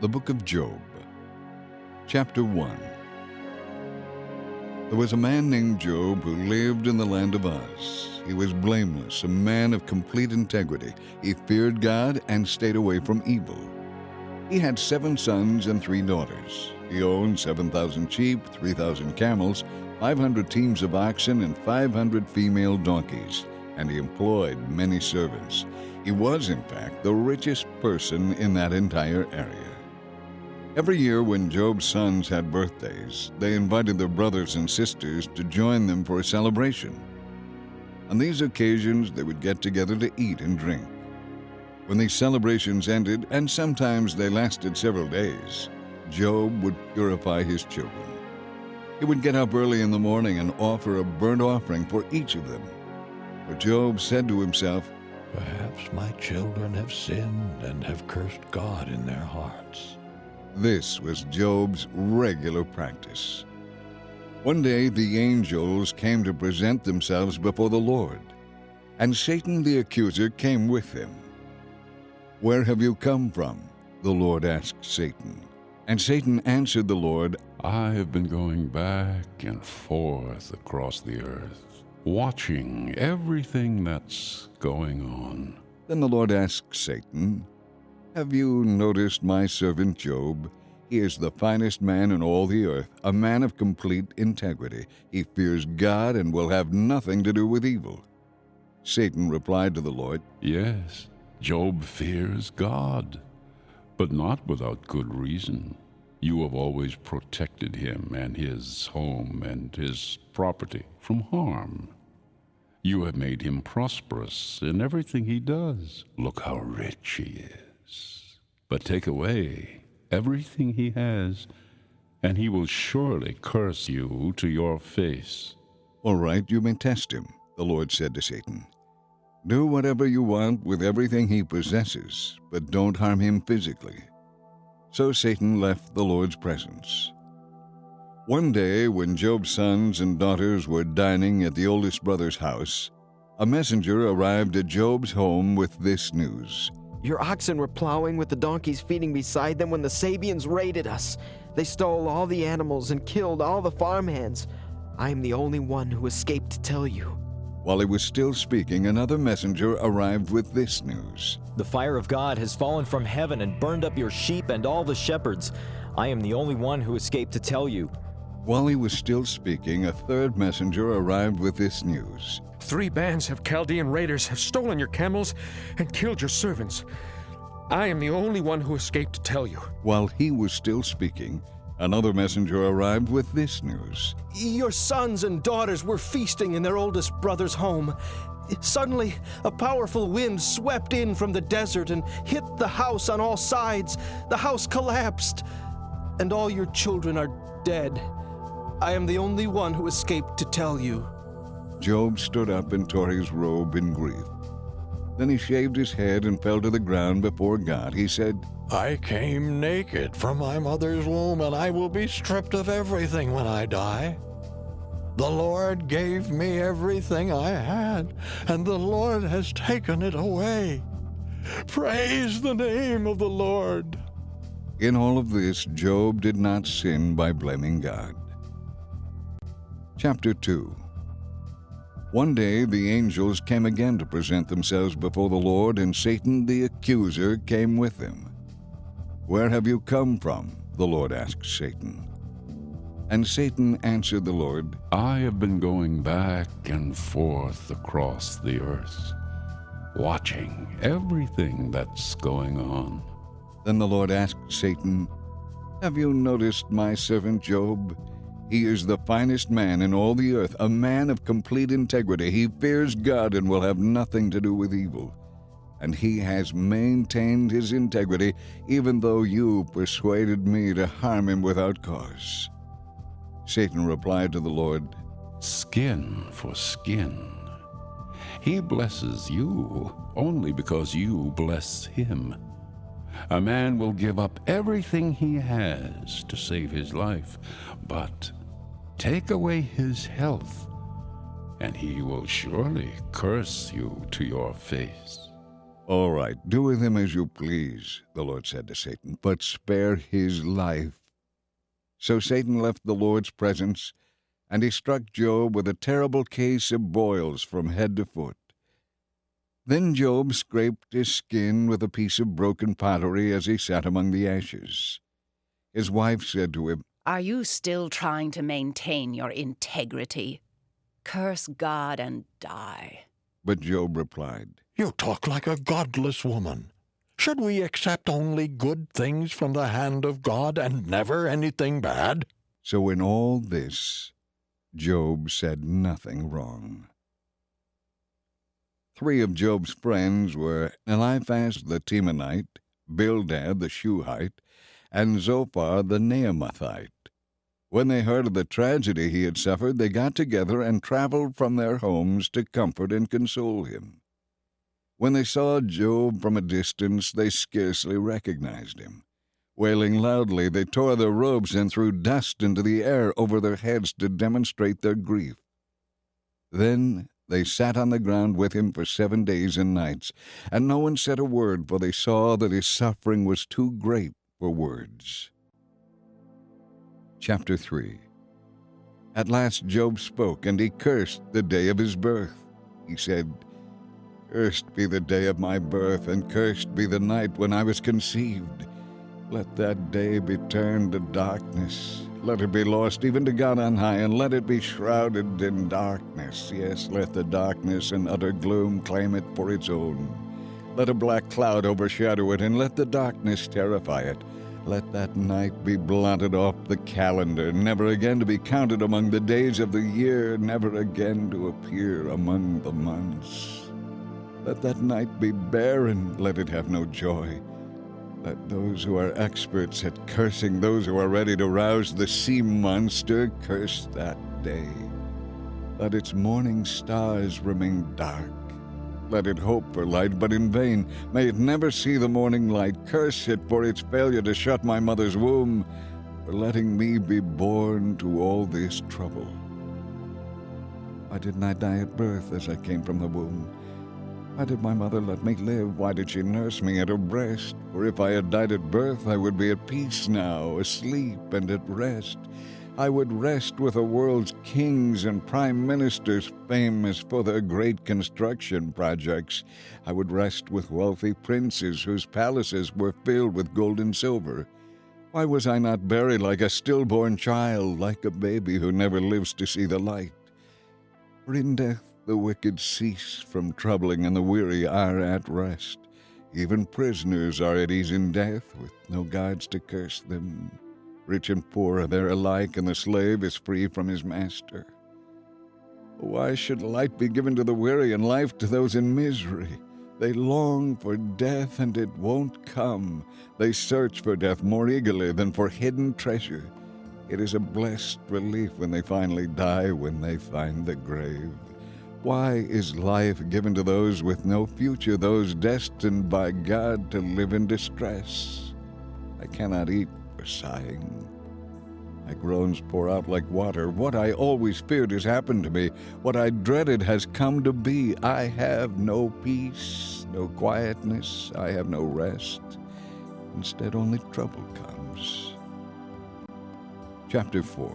The Book of Job, Chapter 1. There was a man named Job who lived in the land of Uz. He was blameless, a man of complete integrity. He feared God and stayed away from evil. He had 7 sons and 3 daughters. He owned 7,000 sheep, 3,000 camels, 500 teams of oxen, and 500 female donkeys, and he employed many servants. He was, in fact, the richest person in that entire area. Every year when Job's sons had birthdays, they invited their brothers and sisters to join them for a celebration. On these occasions, they would get together to eat and drink. When these celebrations ended, and sometimes they lasted several days, Job would purify his children. He would get up early in the morning and offer a burnt offering for each of them. For Job said to himself, "Perhaps my children have sinned and have cursed God in their hearts." This was Job's regular practice. One day the angels came to present themselves before the Lord, and Satan the accuser came with them. "Where have you come from?" the Lord asked Satan. And Satan answered the Lord, "I have been going back and forth across the earth, watching everything that's going on." Then the Lord asked Satan, "Have you noticed my servant Job? He is the finest man in all the earth, a man of complete integrity. He fears God and will have nothing to do with evil." Satan replied to the Lord, Yes, Job fears God, but not without good reason. You have always protected him and his home and his property from harm. You have made him prosperous in everything he does. Look how rich he is. But take away everything he has, and he will surely curse you to your face. "All right, you may test him," the Lord said to Satan. "Do whatever you want with everything he possesses, but don't harm him physically." So Satan left the Lord's presence. One day, when Job's sons and daughters were dining at the oldest brother's house, a messenger arrived at Job's home with this news. "Your oxen were plowing with the donkeys feeding beside them when the Sabians raided us. They stole all the animals and killed all the farmhands. I am the only one who escaped to tell you." While he was still speaking, another messenger arrived with this news. "The fire of God has fallen from heaven and burned up your sheep and all the shepherds. I am the only one who escaped to tell you." While he was still speaking, a third messenger arrived with this news. 3 bands of Chaldean raiders have stolen your camels and killed your servants. I am the only one who escaped to tell you." While he was still speaking, another messenger arrived with this news. "Your sons and daughters were feasting in their oldest brother's home. Suddenly, a powerful wind swept in from the desert and hit the house on all sides. The house collapsed, and all your children are dead. I am the only one who escaped to tell you." Job stood up and tore his robe in grief. Then he shaved his head and fell to the ground before God. He said, "I came naked from my mother's womb, and I will be stripped of everything when I die. The Lord gave me everything I had, and the Lord has taken it away. Praise the name of the Lord." In all of this, Job did not sin by blaming God. Chapter 2. One day the angels came again to present themselves before the Lord, and Satan the accuser came with them. "Where have you come from?" the Lord asked Satan. And Satan answered the Lord, "I have been going back and forth across the earth, watching everything that's going on." Then the Lord asked Satan, "Have you noticed my servant Job? He is the finest man in all the earth, a man of complete integrity. He fears God and will have nothing to do with evil. And he has maintained his integrity, even though you persuaded me to harm him without cause." Satan replied to the Lord, Skin for skin. He blesses you only because you bless him. A man will give up everything he has to save his life, but take away his health, and he will surely curse you to your face. All right, do with him as you please, the Lord said to Satan, but spare his life. So Satan left the Lord's presence, and he struck Job with a terrible case of boils from head to foot. Then Job scraped his skin with a piece of broken pottery as he sat among the ashes. His wife said to him, "Are you still trying to maintain your integrity? Curse God and die." But Job replied, You talk like a godless woman. Should we accept only good things from the hand of God and never anything bad? So in all this, Job said nothing wrong. 3 of Job's friends were Eliphaz the Temanite, Bildad the Shuhite, and Zophar the Naamathite. When they heard of the tragedy he had suffered, they got together and traveled from their homes to comfort and console him. When they saw Job from a distance, they scarcely recognized him. Wailing loudly, they tore their robes and threw dust into the air over their heads to demonstrate their grief. Then they sat on the ground with him for 7 days and nights, and no one said a word, for they saw that his suffering was too great for words. Chapter 3. At last Job spoke, and he cursed the day of his birth. He said, "Cursed be the day of my birth, and cursed be the night when I was conceived. Let that day be turned to darkness. Let it be lost even to God on high, and let it be shrouded in darkness. Yes, let the darkness and utter gloom claim it for its own. Let a black cloud overshadow it, and let the darkness terrify it. Let that night be blotted off the calendar, never again to be counted among the days of the year, never again to appear among the months. Let that night be barren, let it have no joy. Let those who are experts at cursing those who are ready to rouse the sea monster curse that day. Let its morning stars remain dark. Let it hope for light, but in vain. May it never see the morning light. Curse it for its failure to shut my mother's womb, for letting me be born to all this trouble. Why didn't I die at birth as I came from the womb? Why did my mother let me live? Why did she nurse me at her breast? For if I had died at birth, I would be at peace now, asleep and at rest. I would rest with the world's kings and prime ministers famous for their great construction projects. I would rest with wealthy princes whose palaces were filled with gold and silver. Why was I not buried like a stillborn child, like a baby who never lives to see the light? For in death the wicked cease from troubling, and the weary are at rest. Even prisoners are at ease in death, with no gods to curse them. Rich and poor are there alike, and the slave is free from his master. Why should light be given to the weary and life to those in misery? They long for death, and it won't come. They search for death more eagerly than for hidden treasure. It is a blessed relief when they finally die, when they find the grave. Why is life given to those with no future, those destined by God to live in distress? I cannot eat for sighing. My groans pour out like water. What I always feared has happened to me. What I dreaded has come to be. I have no peace, no quietness. I have no rest. Instead, only trouble comes. Chapter 4.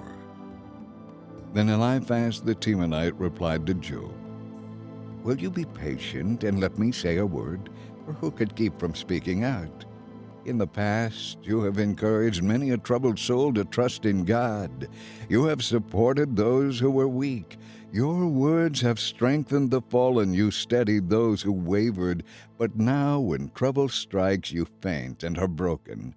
Then Eliphaz the Temanite replied to Job, "Will you be patient and let me say a word? For who could keep from speaking out? In the past, you have encouraged many a troubled soul to trust in God. You have supported those who were weak. Your words have strengthened the fallen. You steadied those who wavered. But now, when trouble strikes, you faint and are broken.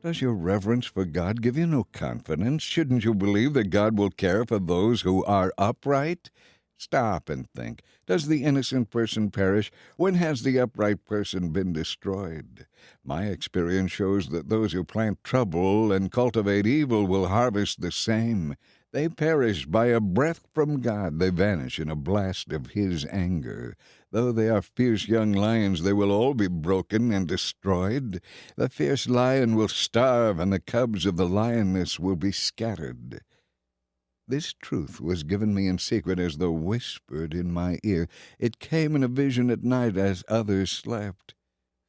Does your reverence for God give you no confidence? Shouldn't you believe that God will care for those who are upright? Stop and think. Does the innocent person perish? When has the upright person been destroyed? My experience shows that those who plant trouble and cultivate evil will harvest the same. They perish by a breath from God. They vanish in a blast of His anger. Though they are fierce young lions, they will all be broken and destroyed. The fierce lion will starve, and the cubs of the lioness will be scattered. This truth was given me in secret as though whispered in my ear. It came in a vision at night as others slept.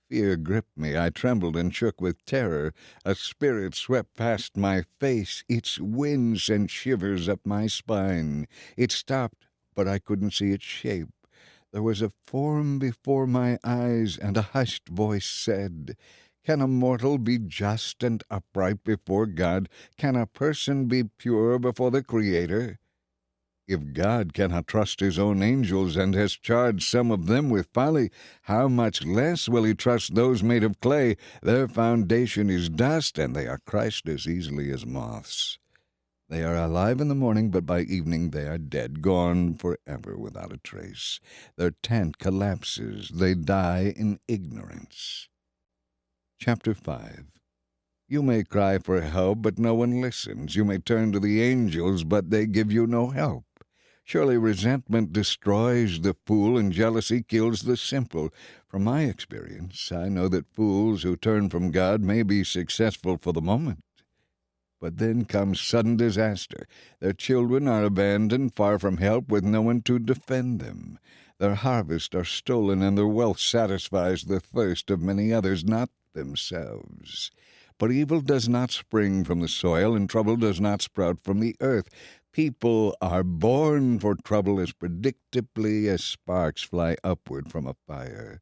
Fear gripped me. I trembled and shook with terror. A spirit swept past my face. Its wind sent shivers up my spine. It stopped, but I couldn't see its shape. There was a form before my eyes, and a hushed voice said, "Can a mortal be just and upright before God? Can a person be pure before the Creator? If God cannot trust his own angels and has charged some of them with folly, how much less will he trust those made of clay? Their foundation is dust, and they are crushed as easily as moths. They are alive in the morning, but by evening they are dead, gone forever without a trace. Their tent collapses. They die in ignorance." Chapter 5. You may cry for help, but no one listens. You may turn to the angels, but they give you no help. Surely resentment destroys the fool, and jealousy kills the simple. From my experience, I know that fools who turn from God may be successful for the moment. But then comes sudden disaster. Their children are abandoned, far from help, with no one to defend them. Their harvests are stolen, and their wealth satisfies the thirst of many others, not themselves. But evil does not spring from the soil, and trouble does not sprout from the earth. People are born for trouble as predictably as sparks fly upward from a fire.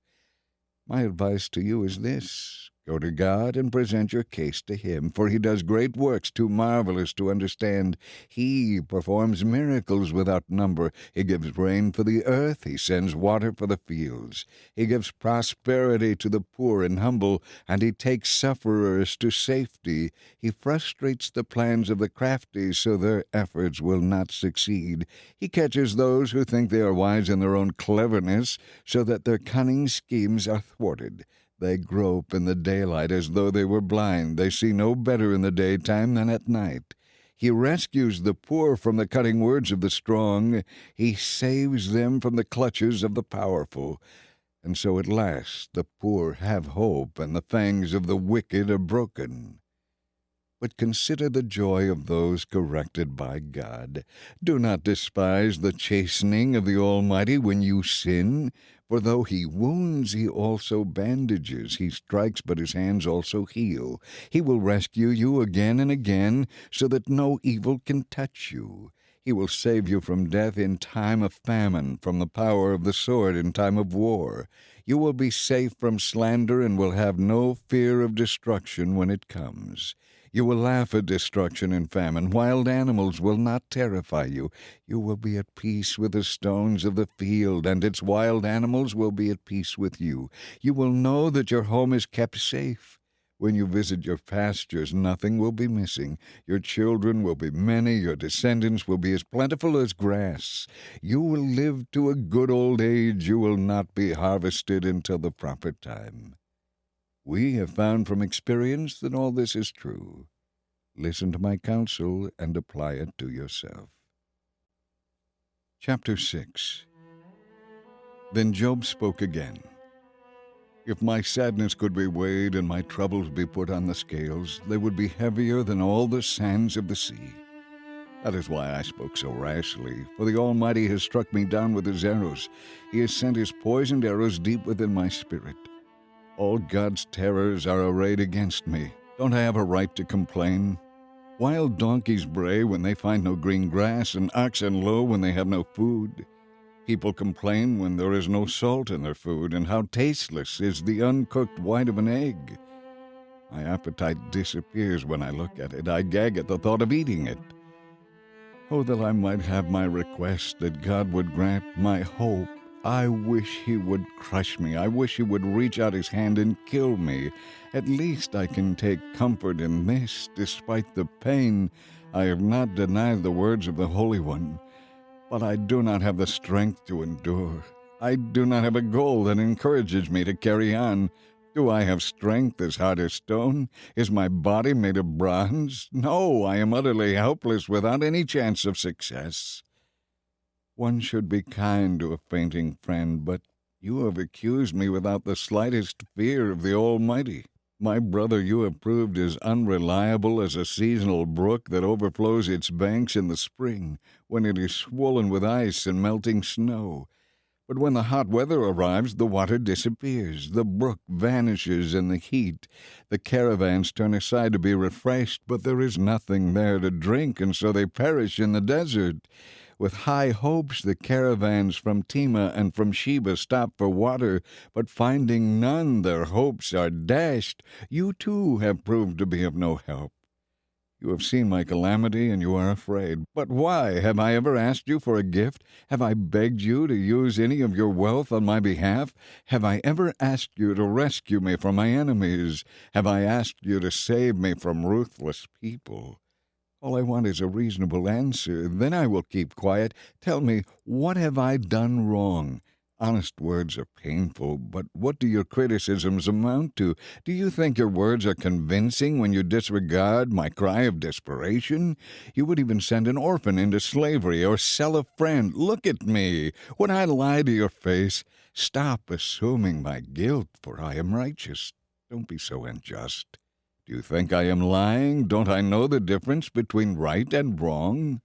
My advice to you is this: go to God and present your case to Him, for He does great works too marvelous to understand. He performs miracles without number. He gives rain for the earth. He sends water for the fields. He gives prosperity to the poor and humble, and He takes sufferers to safety. He frustrates the plans of the crafty so their efforts will not succeed. He catches those who think they are wise in their own cleverness, so that their cunning schemes are thwarted. They grope in the daylight as though they were blind. They see no better in the daytime than at night. He rescues the poor from the cutting words of the strong. He saves them from the clutches of the powerful. And so at last the poor have hope, and the fangs of the wicked are broken. But consider the joy of those corrected by God. Do not despise the chastening of the Almighty when you sin, for though He wounds, He also bandages. He strikes, but His hands also heal. He will rescue you again and again, so that no evil can touch you. He will save you from death in time of famine, from the power of the sword in time of war. You will be safe from slander and will have no fear of destruction when it comes. You will laugh at destruction and famine. Wild animals will not terrify you. You will be at peace with the stones of the field, and its wild animals will be at peace with you. You will know that your home is kept safe. When you visit your pastures, nothing will be missing. Your children will be many. Your descendants will be as plentiful as grass. You will live to a good old age. You will not be harvested until the proper time. We have found from experience that all this is true. Listen to my counsel and apply it to yourself. Chapter 6. Then Job spoke again. If my sadness could be weighed and my troubles be put on the scales, they would be heavier than all the sands of the sea. That is why I spoke so rashly, for the Almighty has struck me down with His arrows. He has sent His poisoned arrows deep within my spirit. All God's terrors are arrayed against me. Don't I have a right to complain? Wild donkeys bray when they find no green grass, and oxen low when they have no food. People complain when there is no salt in their food, and how tasteless is the uncooked white of an egg. My appetite disappears when I look at it. I gag at the thought of eating it. Oh, that I might have my request, that God would grant my hope. I wish He would crush me. I wish He would reach out His hand and kill me. At least I can take comfort in this. Despite the pain, I have not denied the words of the Holy One. But I do not have the strength to endure. I do not have a goal that encourages me to carry on. Do I have strength as hard as stone? Is my body made of bronze? No, I am utterly helpless without any chance of success. One should be kind to a fainting friend, but you have accused me without the slightest fear of the Almighty. My brother, you have proved as unreliable as a seasonal brook that overflows its banks in the spring, when it is swollen with ice and melting snow. But when the hot weather arrives, the water disappears, the brook vanishes in the heat, the caravans turn aside to be refreshed, but there is nothing there to drink, and so they perish in the desert. With high hopes the caravans from Tema and from Sheba stop for water, but finding none, their hopes are dashed. You too have proved to be of no help. You have seen my calamity, and you are afraid. But why? Have I ever asked you for a gift? Have I begged you to use any of your wealth on my behalf? Have I ever asked you to rescue me from my enemies? Have I asked you to save me from ruthless people? All I want is a reasonable answer. Then I will keep quiet. Tell me, what have I done wrong? Honest words are painful, but what do your criticisms amount to? Do you think your words are convincing when you disregard my cry of desperation? You would even send an orphan into slavery or sell a friend. Look at me. Would I lie to your face? Stop assuming my guilt, for I am righteous. Don't be so unjust. Do you think I am lying? Don't I know the difference between right and wrong?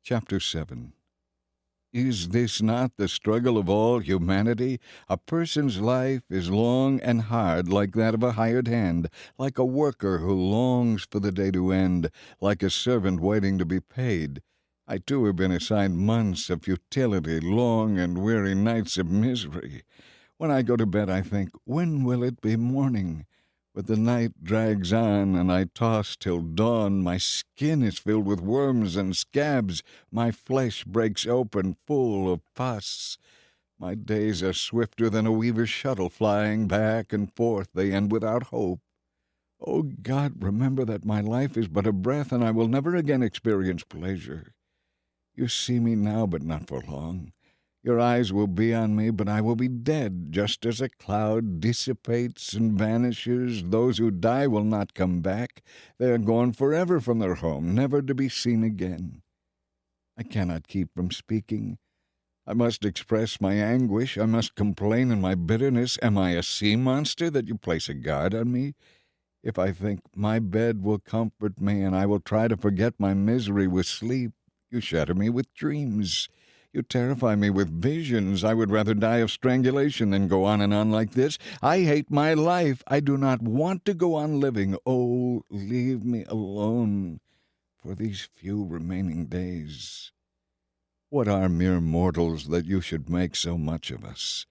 Chapter 7. Is this not the struggle of all humanity? A person's life is long and hard, like that of a hired hand, like a worker who longs for the day to end, like a servant waiting to be paid. I too have been assigned months of futility, long and weary nights of misery. When I go to bed, I think, when will it be morning? But the night drags on, and I toss till dawn. My skin is filled with worms and scabs. My flesh breaks open, full of pus. My days are swifter than a weaver's shuttle, flying back and forth. They end without hope. O God, remember that my life is but a breath, and I will never again experience pleasure. You see me now, but not for long. Your eyes will be on me, but I will be dead. Just as a cloud dissipates and vanishes, those who die will not come back. They are gone forever from their home, never to be seen again. I cannot keep from speaking. I must express my anguish. I must complain in my bitterness. Am I a sea monster that you place a guard on me? If I think my bed will comfort me, and I will try to forget my misery with sleep, you shatter me with dreams. You terrify me with visions. I would rather die of strangulation than go on and on like this. I hate my life. I do not want to go on living. Oh, leave me alone for these few remaining days. What are mere mortals that you should make so much of us?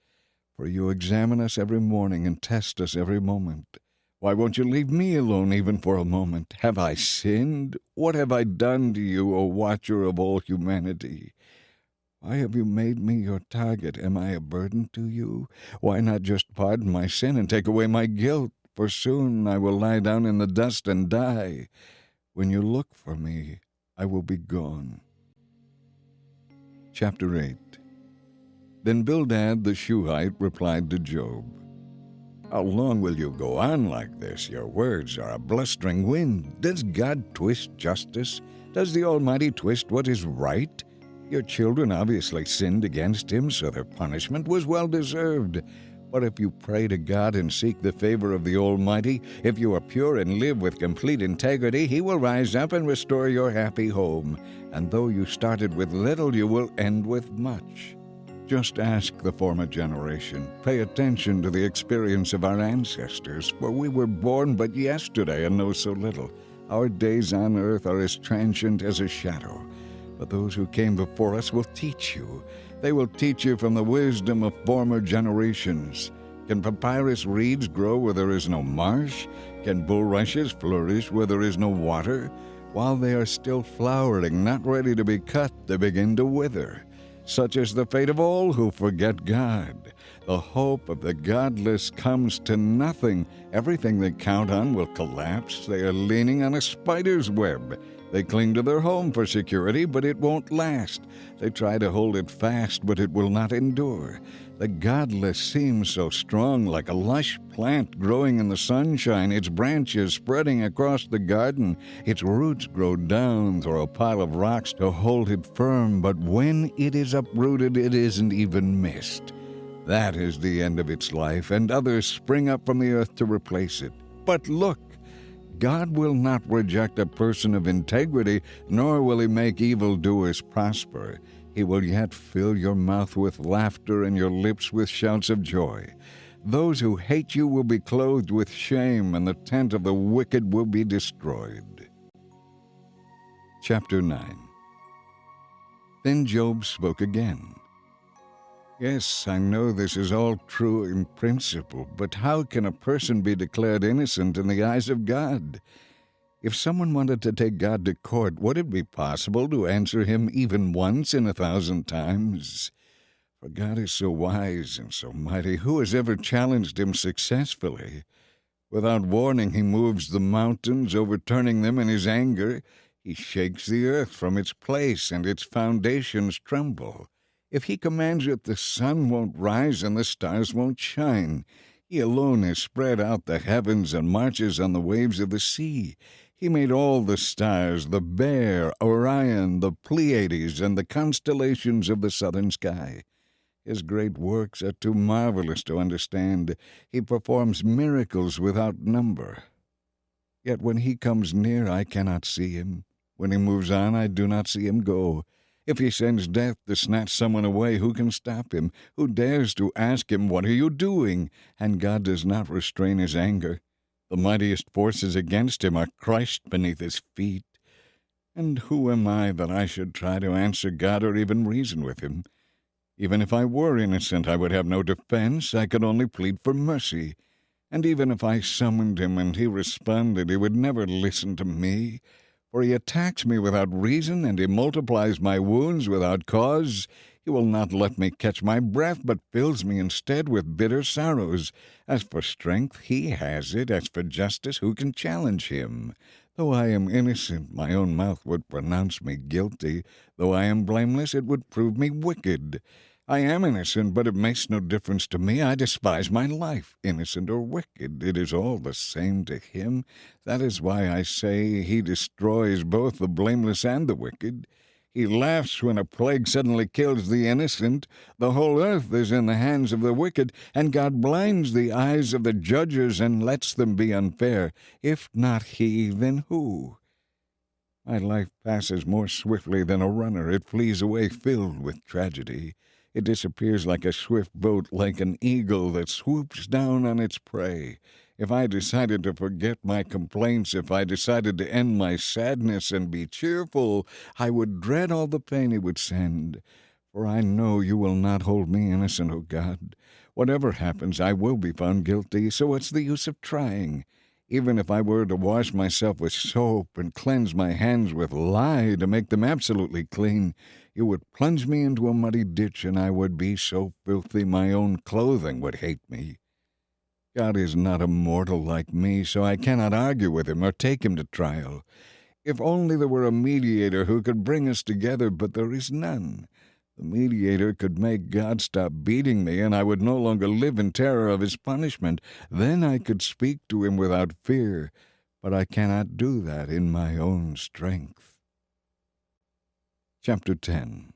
For you examine us every morning and test us every moment. Why won't you leave me alone even for a moment? Have I sinned? What have I done to you, O watcher of all humanity? Why have you made me your target? Am I a burden to you? Why not just pardon my sin and take away my guilt? For soon I will lie down in the dust and die. When you look for me, I will be gone. Chapter 8. Then Bildad the Shuhite replied to Job, How long will you go on like this? Your words are a blustering wind. Does God twist justice? Does the Almighty twist what is right? Your children obviously sinned against him, so their punishment was well deserved. But if you pray to God and seek the favor of the Almighty, if you are pure and live with complete integrity, he will rise up and restore your happy home. And though you started with little, you will end with much. Just ask the former generation. Pay attention to the experience of our ancestors, for we were born but yesterday and know so little. Our days on earth are as transient as a shadow. But those who came before us will teach you. They will teach you from the wisdom of former generations. Can papyrus reeds grow where there is no marsh? Can bulrushes flourish where there is no water? While they are still flowering, not ready to be cut, they begin to wither. Such is the fate of all who forget God. The hope of the godless comes to nothing. Everything they count on will collapse. They are leaning on a spider's web. They cling to their home for security, but it won't last. They try to hold it fast, but it will not endure. The godless seems so strong, like a lush plant growing in the sunshine, its branches spreading across the garden. Its roots grow down through a pile of rocks to hold it firm, but when it is uprooted, it isn't even missed. That is the end of its life, and others spring up from the earth to replace it. But look, God will not reject a person of integrity, nor will he make evildoers prosper. He will yet fill your mouth with laughter and your lips with shouts of joy. Those who hate you will be clothed with shame, and the tent of the wicked will be destroyed. Chapter 9. Then Job spoke again. Yes, I know this is all true in principle, but how can a person be declared innocent in the eyes of God? If someone wanted to take God to court, would it be possible to answer him even once in 1,000 times? For God is so wise and so mighty, who has ever challenged him successfully? Without warning, he moves the mountains, overturning them in his anger. He shakes the earth from its place, and its foundations tremble. If he commands it, the sun won't rise and the stars won't shine. He alone has spread out the heavens and marches on the waves of the sea. He made all the stars, the Bear, Orion, the Pleiades, and the constellations of the southern sky. His great works are too marvelous to understand. He performs miracles without number. Yet when he comes near, I cannot see him. When he moves on, I do not see him go. If he sends death to snatch someone away, who can stop him? Who dares to ask him, "What are you doing?" And God does not restrain his anger. The mightiest forces against him are crushed beneath his feet. And who am I that I should try to answer God or even reason with him? Even if I were innocent, I would have no defense. I could only plead for mercy. And even if I summoned him and he responded, he would never listen to me. For he attacks me without reason, and he multiplies my wounds without cause. He will not let me catch my breath, but fills me instead with bitter sorrows. As for strength, he has it. As for justice, who can challenge him? Though I am innocent, my own mouth would pronounce me guilty. Though I am blameless, it would prove me wicked. I am innocent, but it makes no difference to me. I despise my life, innocent or wicked. It is all the same to him. That is why I say he destroys both the blameless and the wicked. He laughs when a plague suddenly kills the innocent. The whole earth is in the hands of the wicked, and God blinds the eyes of the judges and lets them be unfair. If not he, then who? My life passes more swiftly than a runner. It flees away filled with tragedy. It disappears like a swift boat, like an eagle that swoops down on its prey. If I decided to forget my complaints, if I decided to end my sadness and be cheerful, I would dread all the pain he would send. For I know you will not hold me innocent, O God. Whatever happens, I will be found guilty, so what's the use of trying? Even if I were to wash myself with soap and cleanse my hands with lye to make them absolutely clean, you would plunge me into a muddy ditch, and I would be so filthy my own clothing would hate me. God is not a mortal like me, so I cannot argue with him or take him to trial. If only there were a mediator who could bring us together, but there is none. The mediator could make God stop beating me, and I would no longer live in terror of his punishment. Then I could speak to him without fear, but I cannot do that in my own strength. Chapter 10.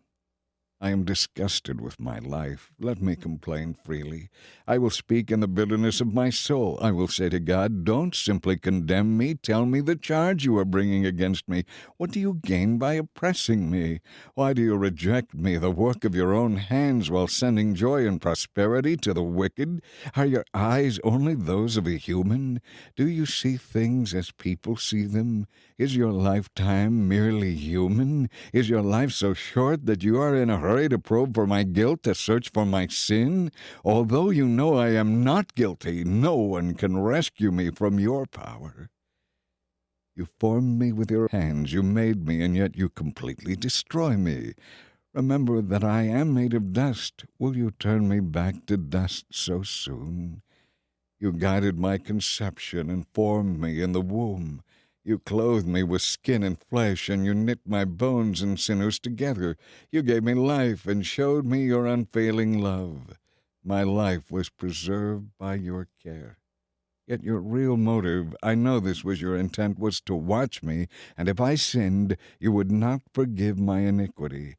I am disgusted with my life. Let me complain freely. I will speak in the bitterness of my soul. I will say to God, don't simply condemn me. Tell me the charge you are bringing against me. What do you gain by oppressing me? Why do you reject me, the work of your own hands, while sending joy and prosperity to the wicked? Are your eyes only those of a human? Do you see things as people see them? Is your lifetime merely human? Is your life so short that you are in a hurry to probe for my guilt, to search for my sin? Although you know I am not guilty, no one can rescue me from your power. You formed me with your hands, you made me, and yet you completely destroy me. Remember that I am made of dust. Will you turn me back to dust so soon? You guided my conception and formed me in the womb. You clothed me with skin and flesh, and you knit my bones and sinews together. You gave me life and showed me your unfailing love. My life was preserved by your care. Yet your real motive, I know this was your intent, was to watch me, and if I sinned, you would not forgive my iniquity.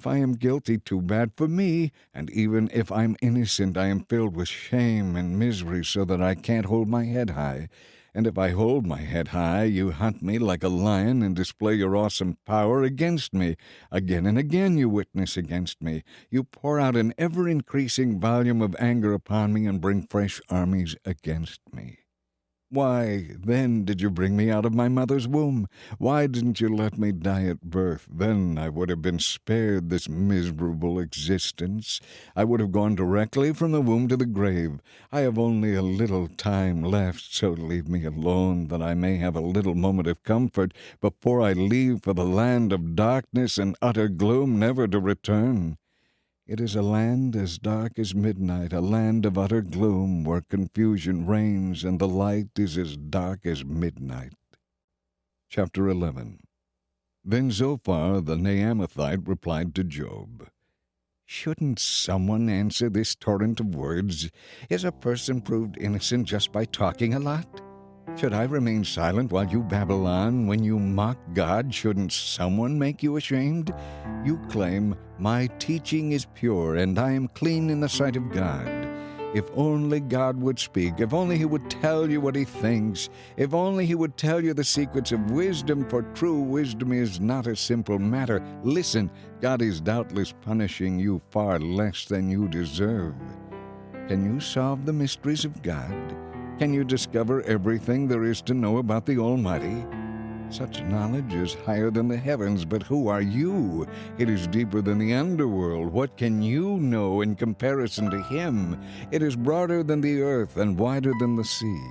If I am guilty, too bad for me, and even if I'm innocent, I am filled with shame and misery so that I can't hold my head high. And if I hold my head high, you hunt me like a lion and display your awesome power against me. Again and again you witness against me. You pour out an ever-increasing volume of anger upon me and bring fresh armies against me. Why, then, did you bring me out of my mother's womb? Why didn't you let me die at birth? Then I would have been spared this miserable existence. I would have gone directly from the womb to the grave. I have only a little time left, so leave me alone, that I may have a little moment of comfort before I leave for the land of darkness and utter gloom, never to return. It is a land as dark as midnight, a land of utter gloom, where confusion reigns and the light is as dark as midnight. Chapter 11. Then Zophar the Naamathite replied to Job, "Shouldn't someone answer this torrent of words? Is a person proved innocent just by talking a lot? Should I remain silent while you babble on? When you mock God, shouldn't someone make you ashamed? You claim, 'My teaching is pure, and I am clean in the sight of God.' If only God would speak, if only He would tell you what He thinks, if only He would tell you the secrets of wisdom, for true wisdom is not a simple matter. Listen, God is doubtless punishing you far less than you deserve. Can you solve the mysteries of God? Can you discover everything there is to know about the Almighty? Such knowledge is higher than the heavens, but who are you? It is deeper than the underworld. What can you know in comparison to Him? It is broader than the earth and wider than the sea.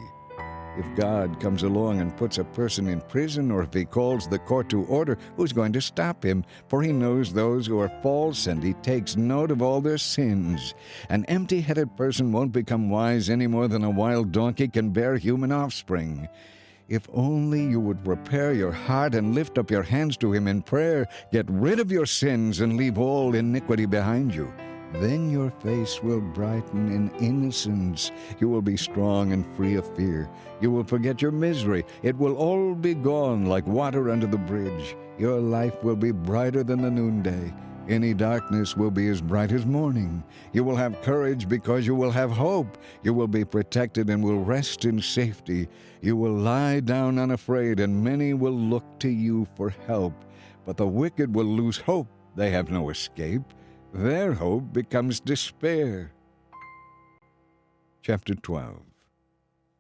If God comes along and puts a person in prison, or if He calls the court to order, who's going to stop Him? For He knows those who are false, and He takes note of all their sins. An empty-headed person won't become wise any more than a wild donkey can bear human offspring. If only you would prepare your heart and lift up your hands to Him in prayer, get rid of your sins and leave all iniquity behind you. Then your face will brighten in innocence. You will be strong and free of fear. You will forget your misery. It will all be gone like water under the bridge. Your life will be brighter than the noonday. Any darkness will be as bright as morning. You will have courage because you will have hope. You will be protected and will rest in safety. You will lie down unafraid, and many will look to you for help. But the wicked will lose hope. They have no escape. Their hope becomes despair. Chapter 12.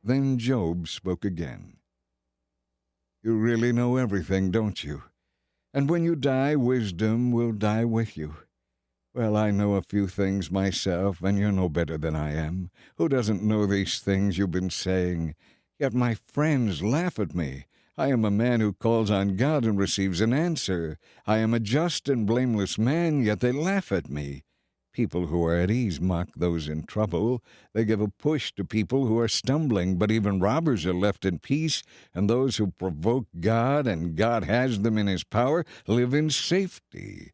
Then Job spoke again. You really know everything, don't you? And when you die, wisdom will die with you. Well, I know a few things myself, and you're no better than I am. Who doesn't know these things you've been saying? Yet my friends laugh at me. I am a man who calls on God and receives an answer. I am a just and blameless man, yet they laugh at me. People who are at ease mock those in trouble. They give a push to people who are stumbling, but even robbers are left in peace, and those who provoke God, and God has them in His power, live in safety.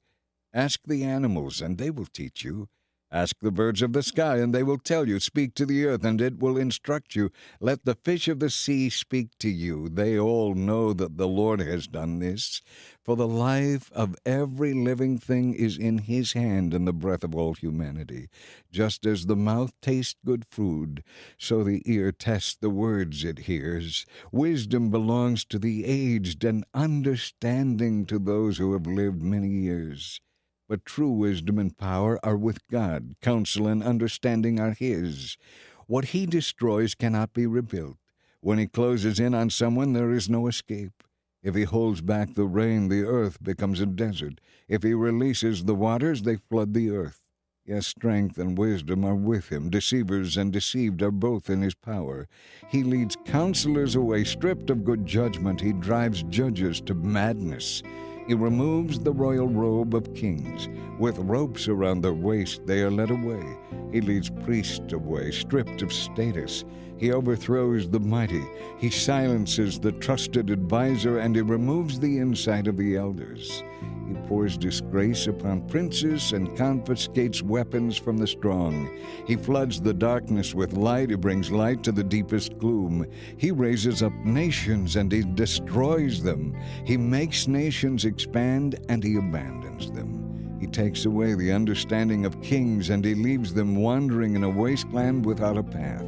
Ask the animals, and they will teach you. Ask the birds of the sky, and they will tell you. Speak to the earth, and it will instruct you. Let the fish of the sea speak to you. They all know that the Lord has done this. For the life of every living thing is in His hand, and the breath of all humanity. Just as the mouth tastes good food, so the ear tests the words it hears. Wisdom belongs to the aged, and understanding to those who have lived many years. But true wisdom and power are with God. Counsel and understanding are His. What He destroys cannot be rebuilt. When He closes in on someone, there is no escape. If He holds back the rain, the earth becomes a desert. If He releases the waters, they flood the earth. Yes, strength and wisdom are with Him. Deceivers and deceived are both in His power. He leads counselors away, stripped of good judgment. He drives judges to madness. He removes the royal robe of kings. With ropes around their waist, they are led away. He leads priests away, stripped of status. He overthrows the mighty. He silences the trusted advisor, and He removes the insight of the elders. He pours disgrace upon princes and confiscates weapons from the strong. He floods the darkness with light. He brings light to the deepest gloom. He raises up nations and He destroys them. He makes nations expand and He abandons them. He takes away the understanding of kings, and he leaves them wandering in a wasteland without a path.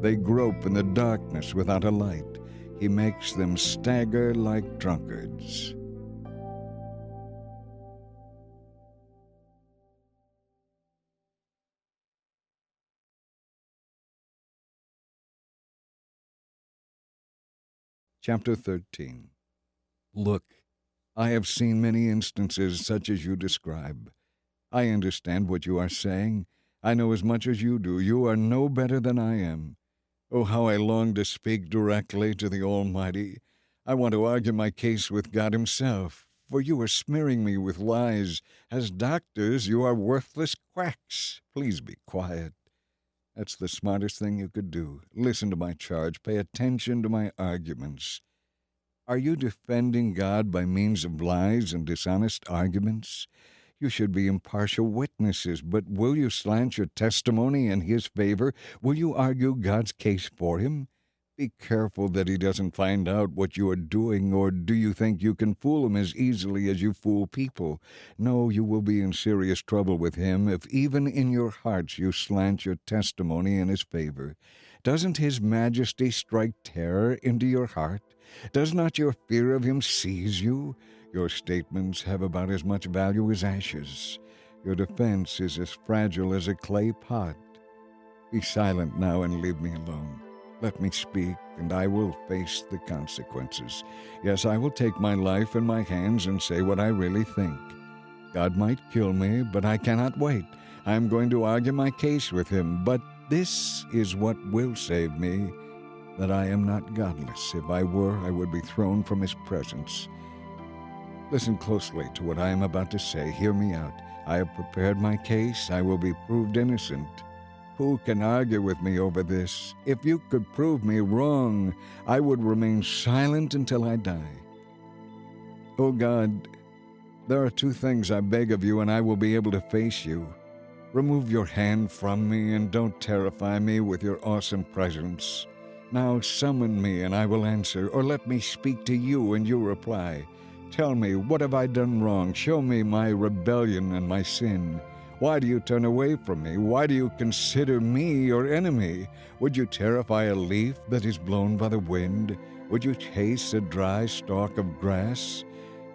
They grope in the darkness without a light. He makes them stagger like drunkards. Chapter 13. Look, I have seen many instances such as you describe. I understand what you are saying. I know as much as you do. You are no better than I am. Oh, how I long to speak directly to the Almighty. I want to argue my case with God Himself, for you are smearing me with lies. As doctors, you are worthless quacks. Please be quiet. That's the smartest thing you could do. Listen to my charge. Pay attention to my arguments. Are you defending God by means of lies and dishonest arguments? You should be impartial witnesses, but will you slant your testimony in His favor? Will you argue God's case for Him? Be careful that He doesn't find out what you are doing, or do you think you can fool Him as easily as you fool people? No, you will be in serious trouble with Him if even in your hearts you slant your testimony in His favor. Doesn't His majesty strike terror into your heart? Does not your fear of Him seize you? Your statements have about as much value as ashes. Your defense is as fragile as a clay pot. Be silent now and leave me alone. Let me speak, and I will face the consequences. Yes, I will take my life in my hands and say what I really think. God might kill me, but I cannot wait. I am going to argue my case with Him, but this is what will save me, that I am not godless. If I were, I would be thrown from His presence. Listen closely to what I am about to say. Hear me out. I have prepared my case. I will be proved innocent. Who can argue with me over this? If you could prove me wrong, I would remain silent until I die. Oh God, there are two things I beg of you, and I will be able to face you. Remove your hand from me, and don't terrify me with your awesome presence. Now summon me, and I will answer, or let me speak to you, and you reply. Tell me, what have I done wrong? Show me my rebellion and my sin. Why do you turn away from me? Why do you consider me your enemy? Would you terrify a leaf that is blown by the wind? Would you chase a dry stalk of grass?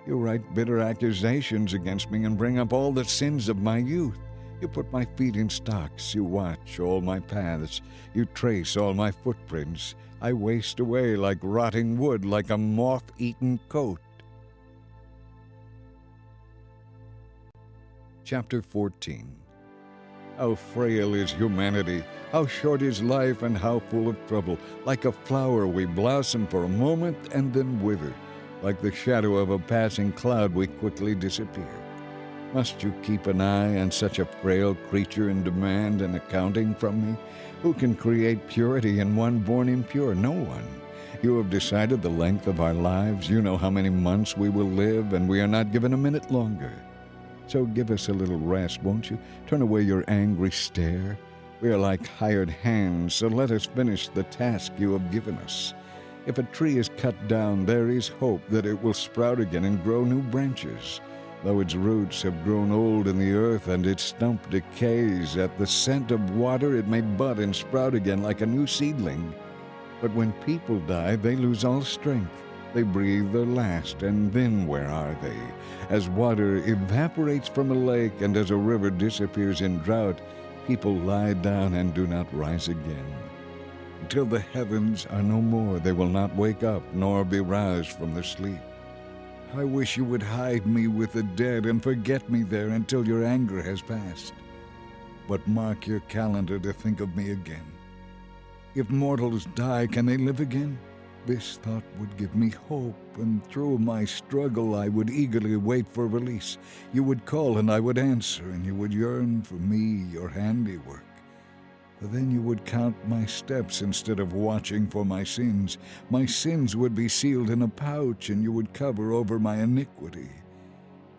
You write bitter accusations against me and bring up all the sins of my youth. You put my feet in stocks. You watch all my paths. You trace all my footprints. I waste away like rotting wood, like a moth-eaten coat. Chapter 14. How frail is humanity, how short is life, and how full of trouble. Like a flower we blossom for a moment and then wither. Like the shadow of a passing cloud we quickly disappear. Must you keep an eye on such a frail creature in demand and accounting from me? Who can create purity in one born impure? No one. You have decided the length of our lives. You know how many months we will live, and we are not given a minute longer. So give us a little rest, won't you? Turn away your angry stare. We are like hired hands, so let us finish the task you have given us. If a tree is cut down, there is hope that it will sprout again and grow new branches. Though its roots have grown old in the earth and its stump decays, at the scent of water it may bud and sprout again like a new seedling. But when people die, they lose all strength. They breathe their last, and then where are they? As water evaporates from a lake, and as a river disappears in drought, people lie down and do not rise again. Until the heavens are no more, they will not wake up, nor be roused from their sleep. I wish you would hide me with the dead and forget me there until your anger has passed. But mark your calendar to think of me again. If mortals die, can they live again? This thought would give me hope, and through my struggle I would eagerly wait for release. You would call and I would answer, and you would yearn for me, your handiwork. But then you would count my steps instead of watching for my sins. My sins would be sealed in a pouch, and you would cover over my iniquity.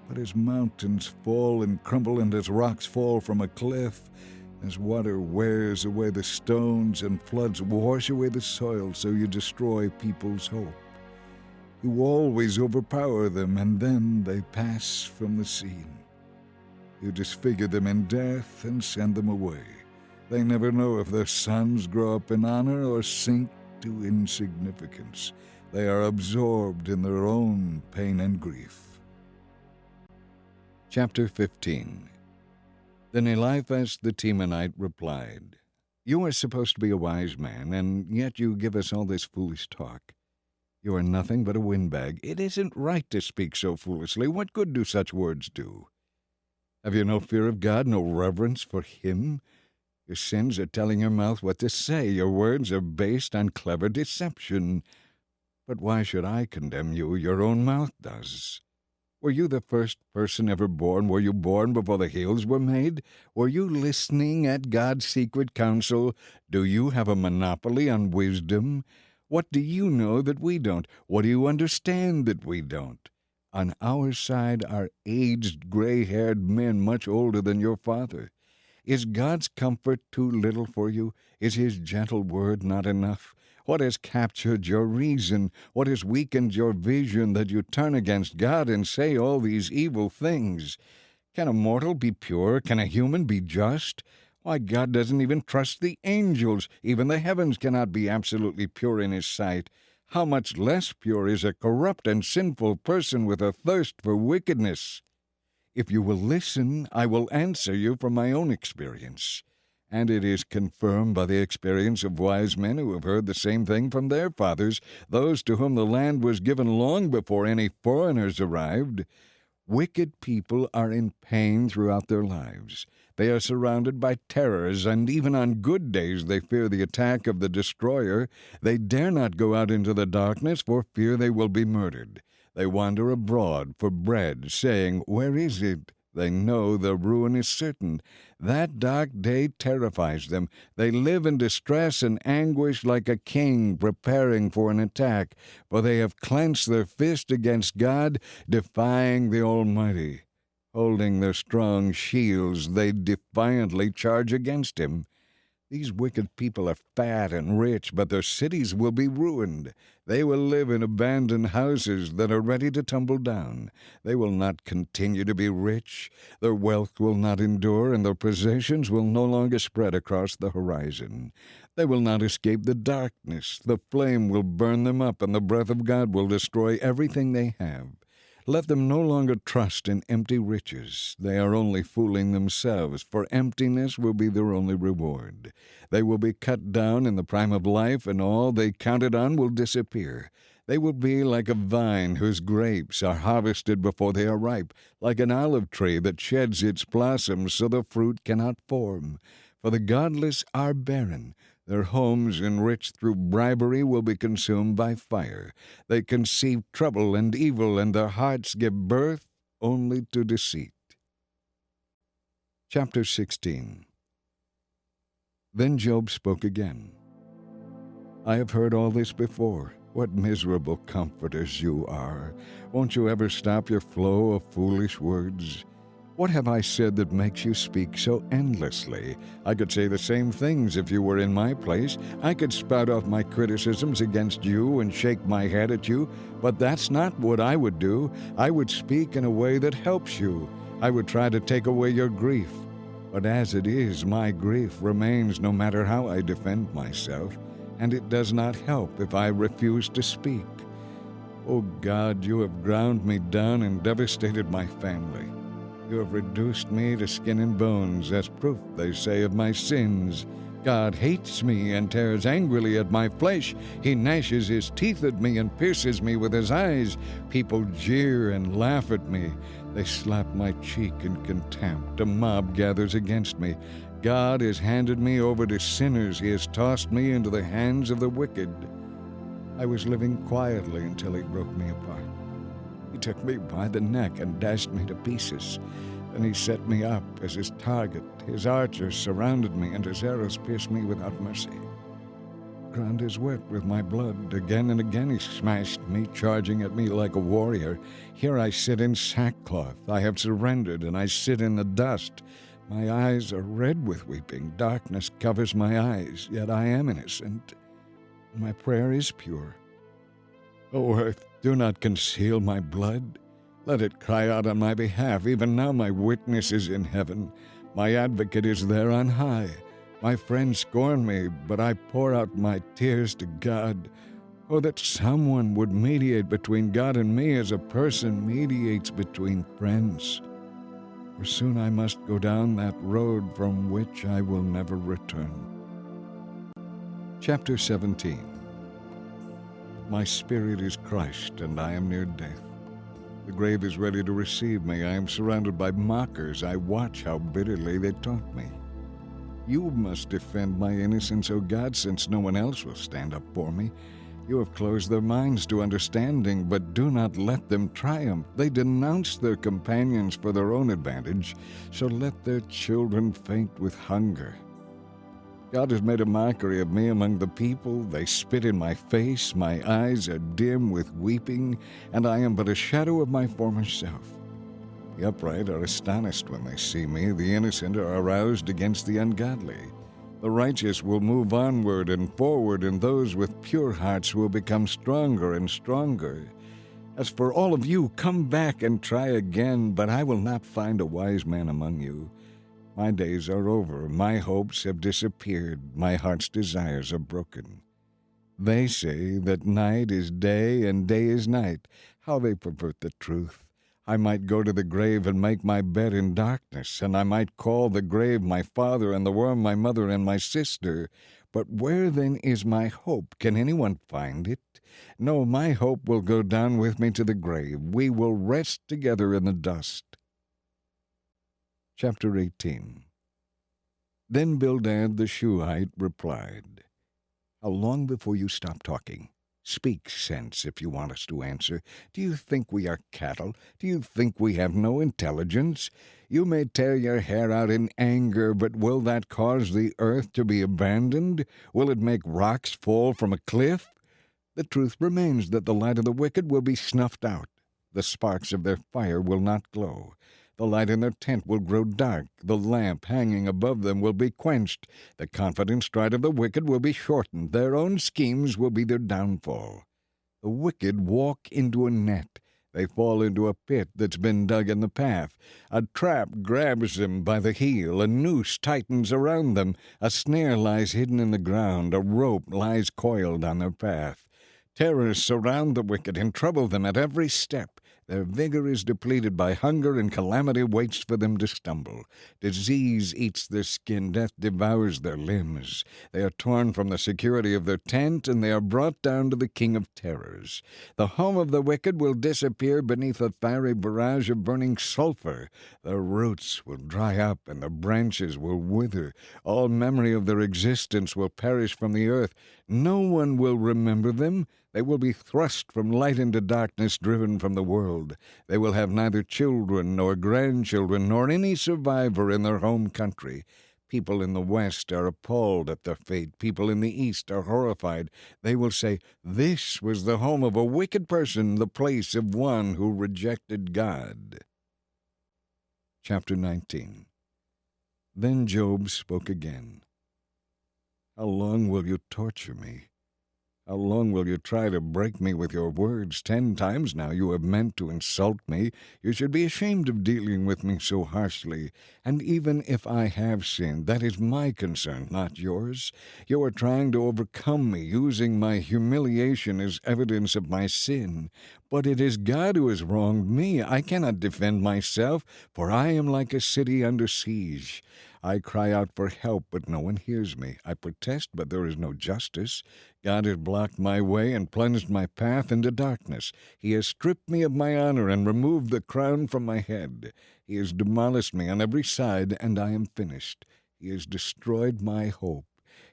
But as mountains fall and crumble, and as rocks fall from a cliff, as water wears away the stones and floods wash away the soil, so you destroy people's hope. You always overpower them, and then they pass from the scene. You disfigure them in death and send them away. They never know if their sons grow up in honor or sink to insignificance. They are absorbed in their own pain and grief. Chapter 15. Then Eliphaz the Temanite replied, You are supposed to be a wise man, and yet you give us all this foolish talk. You are nothing but a windbag. It isn't right to speak so foolishly. What good do such words do? Have you no fear of God, no reverence for Him? Your sins are telling your mouth what to say. Your words are based on clever deception. But why should I condemn you? Your own mouth does. Were you the first person ever born? Were you born before the hills were made? Were you listening at God's secret counsel? Do you have a monopoly on wisdom? What do you know that we don't? What do you understand that we don't? On our side are aged, gray-haired men much older than your father. Is God's comfort too little for you? Is His gentle word not enough? What has captured your reason? What has weakened your vision that you turn against God and say all these evil things? Can a mortal be pure? Can a human be just? Why, God doesn't even trust the angels. Even the heavens cannot be absolutely pure in His sight. How much less pure is a corrupt and sinful person with a thirst for wickedness? If you will listen, I will answer you from my own experience. And it is confirmed by the experience of wise men who have heard the same thing from their fathers, those to whom the land was given long before any foreigners arrived. Wicked people are in pain throughout their lives. They are surrounded by terrors, and even on good days they fear the attack of the destroyer. They dare not go out into the darkness for fear they will be murdered. They wander abroad for bread, saying, Where is it? They know their ruin is certain. That dark day terrifies them. They live in distress and anguish like a king preparing for an attack, for they have clenched their fist against God, defying the Almighty. Holding their strong shields, they defiantly charge against Him. These wicked people are fat and rich, but their cities will be ruined. They will live in abandoned houses that are ready to tumble down. They will not continue to be rich. Their wealth will not endure, and their possessions will no longer spread across the horizon. They will not escape the darkness. The flame will burn them up, and the breath of God will destroy everything they have. Let them no longer trust in empty riches. They are only fooling themselves, for emptiness will be their only reward. They will be cut down in the prime of life, and all they counted on will disappear. They will be like a vine whose grapes are harvested before they are ripe, like an olive tree that sheds its blossoms so the fruit cannot form. For the godless are barren. Their homes, enriched through bribery, will be consumed by fire. They conceive trouble and evil, and their hearts give birth only to deceit. Chapter 16. Then Job spoke again. I have heard all this before. What miserable comforters you are. Won't you ever stop your flow of foolish words? What have I said that makes you speak so endlessly? I could say the same things if you were in my place. I could spout off my criticisms against you and shake my head at you, but that's not what I would do. I would speak in a way that helps you. I would try to take away your grief. But as it is, my grief remains no matter how I defend myself, and it does not help if I refuse to speak. O God, you have ground me down and devastated my family. You have reduced me to skin and bones, as proof, they say, of my sins. God hates me and tears angrily at my flesh. He gnashes his teeth at me and pierces me with his eyes. People jeer and laugh at me. They slap my cheek in contempt. A mob gathers against me. God has handed me over to sinners. He has tossed me into the hands of the wicked. I was living quietly until he broke me apart. He took me by the neck and dashed me to pieces. Then he set me up as his target. His archers surrounded me, and his arrows pierced me without mercy. The ground is wet with my blood. Again and again he smashed me, charging at me like a warrior. Here I sit in sackcloth. I have surrendered, and I sit in the dust. My eyes are red with weeping. Darkness covers my eyes, yet I am innocent. My prayer is pure. O earth, do not conceal my blood. Let it cry out on my behalf. Even now my witness is in heaven. My advocate is there on high. My friends scorn me, but I pour out my tears to God. Oh, that someone would mediate between God and me as a person mediates between friends. For soon I must go down that road from which I will never return. Chapter 17. My spirit is crushed, and I am near death. The grave is ready to receive me. I am surrounded by mockers. I watch how bitterly they taunt me. You must defend my innocence, O God, since no one else will stand up for me. You have closed their minds to understanding, but do not let them triumph. They denounce their companions for their own advantage, so let their children faint with hunger. God has made a mockery of me among the people. They spit in my face. My eyes are dim with weeping, and I am but a shadow of my former self. The upright are astonished when they see me. The innocent are aroused against the ungodly. The righteous will move onward and forward, and those with pure hearts will become stronger and stronger. As for all of you, come back and try again, but I will not find a wise man among you. My days are over, my hopes have disappeared, my heart's desires are broken. They say that night is day and day is night. How they pervert the truth. I might go to the grave and make my bed in darkness, and I might call the grave my father and the worm my mother and my sister. But where then is my hope? Can anyone find it? No, my hope will go down with me to the grave. We will rest together in the dust. Chapter 18. Then Bildad the Shuhite replied, How long before you stop talking? Speak sense if you want us to answer. Do you think we are cattle? Do you think we have no intelligence? You may tear your hair out in anger, but will that cause the earth to be abandoned? Will it make rocks fall from a cliff? The truth remains that the light of the wicked will be snuffed out. The sparks of their fire will not glow. The light in their tent will grow dark. The lamp hanging above them will be quenched. The confident stride of the wicked will be shortened. Their own schemes will be their downfall. The wicked walk into a net. They fall into a pit that's been dug in the path. A trap grabs them by the heel. A noose tightens around them. A snare lies hidden in the ground. A rope lies coiled on their path. Terrors surround the wicked and trouble them at every step. Their vigor is depleted by hunger, and calamity waits for them to stumble. Disease eats their skin, death devours their limbs. They are torn from the security of their tent, and they are brought down to the king of terrors. The home of the wicked will disappear beneath a fiery barrage of burning sulfur. Their roots will dry up, and their branches will wither. All memory of their existence will perish from the earth. No one will remember them. They will be thrust from light into darkness, driven from the world. They will have neither children nor grandchildren nor any survivor in their home country. People in the West are appalled at their fate. People in the East are horrified. They will say, This was the home of a wicked person, the place of one who rejected God. Chapter 19. Then Job spoke again. How long will you torture me? How long will you try to break me with your words? 10 times now you have meant to insult me. You should be ashamed of dealing with me so harshly. And even if I have sinned, that is my concern, not yours. You are trying to overcome me, using my humiliation as evidence of my sin. But it is God who has wronged me. I cannot defend myself, for I am like a city under siege. I cry out for help, but no one hears me. I protest, but there is no justice. God has blocked my way and plunged my path into darkness. He has stripped me of my honor and removed the crown from my head. He has demolished me on every side, and I am finished. He has destroyed my hope.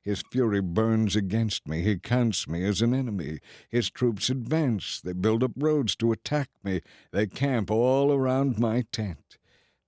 His fury burns against me. He counts me as an enemy. His troops advance. They build up roads to attack me. They camp all around my tent.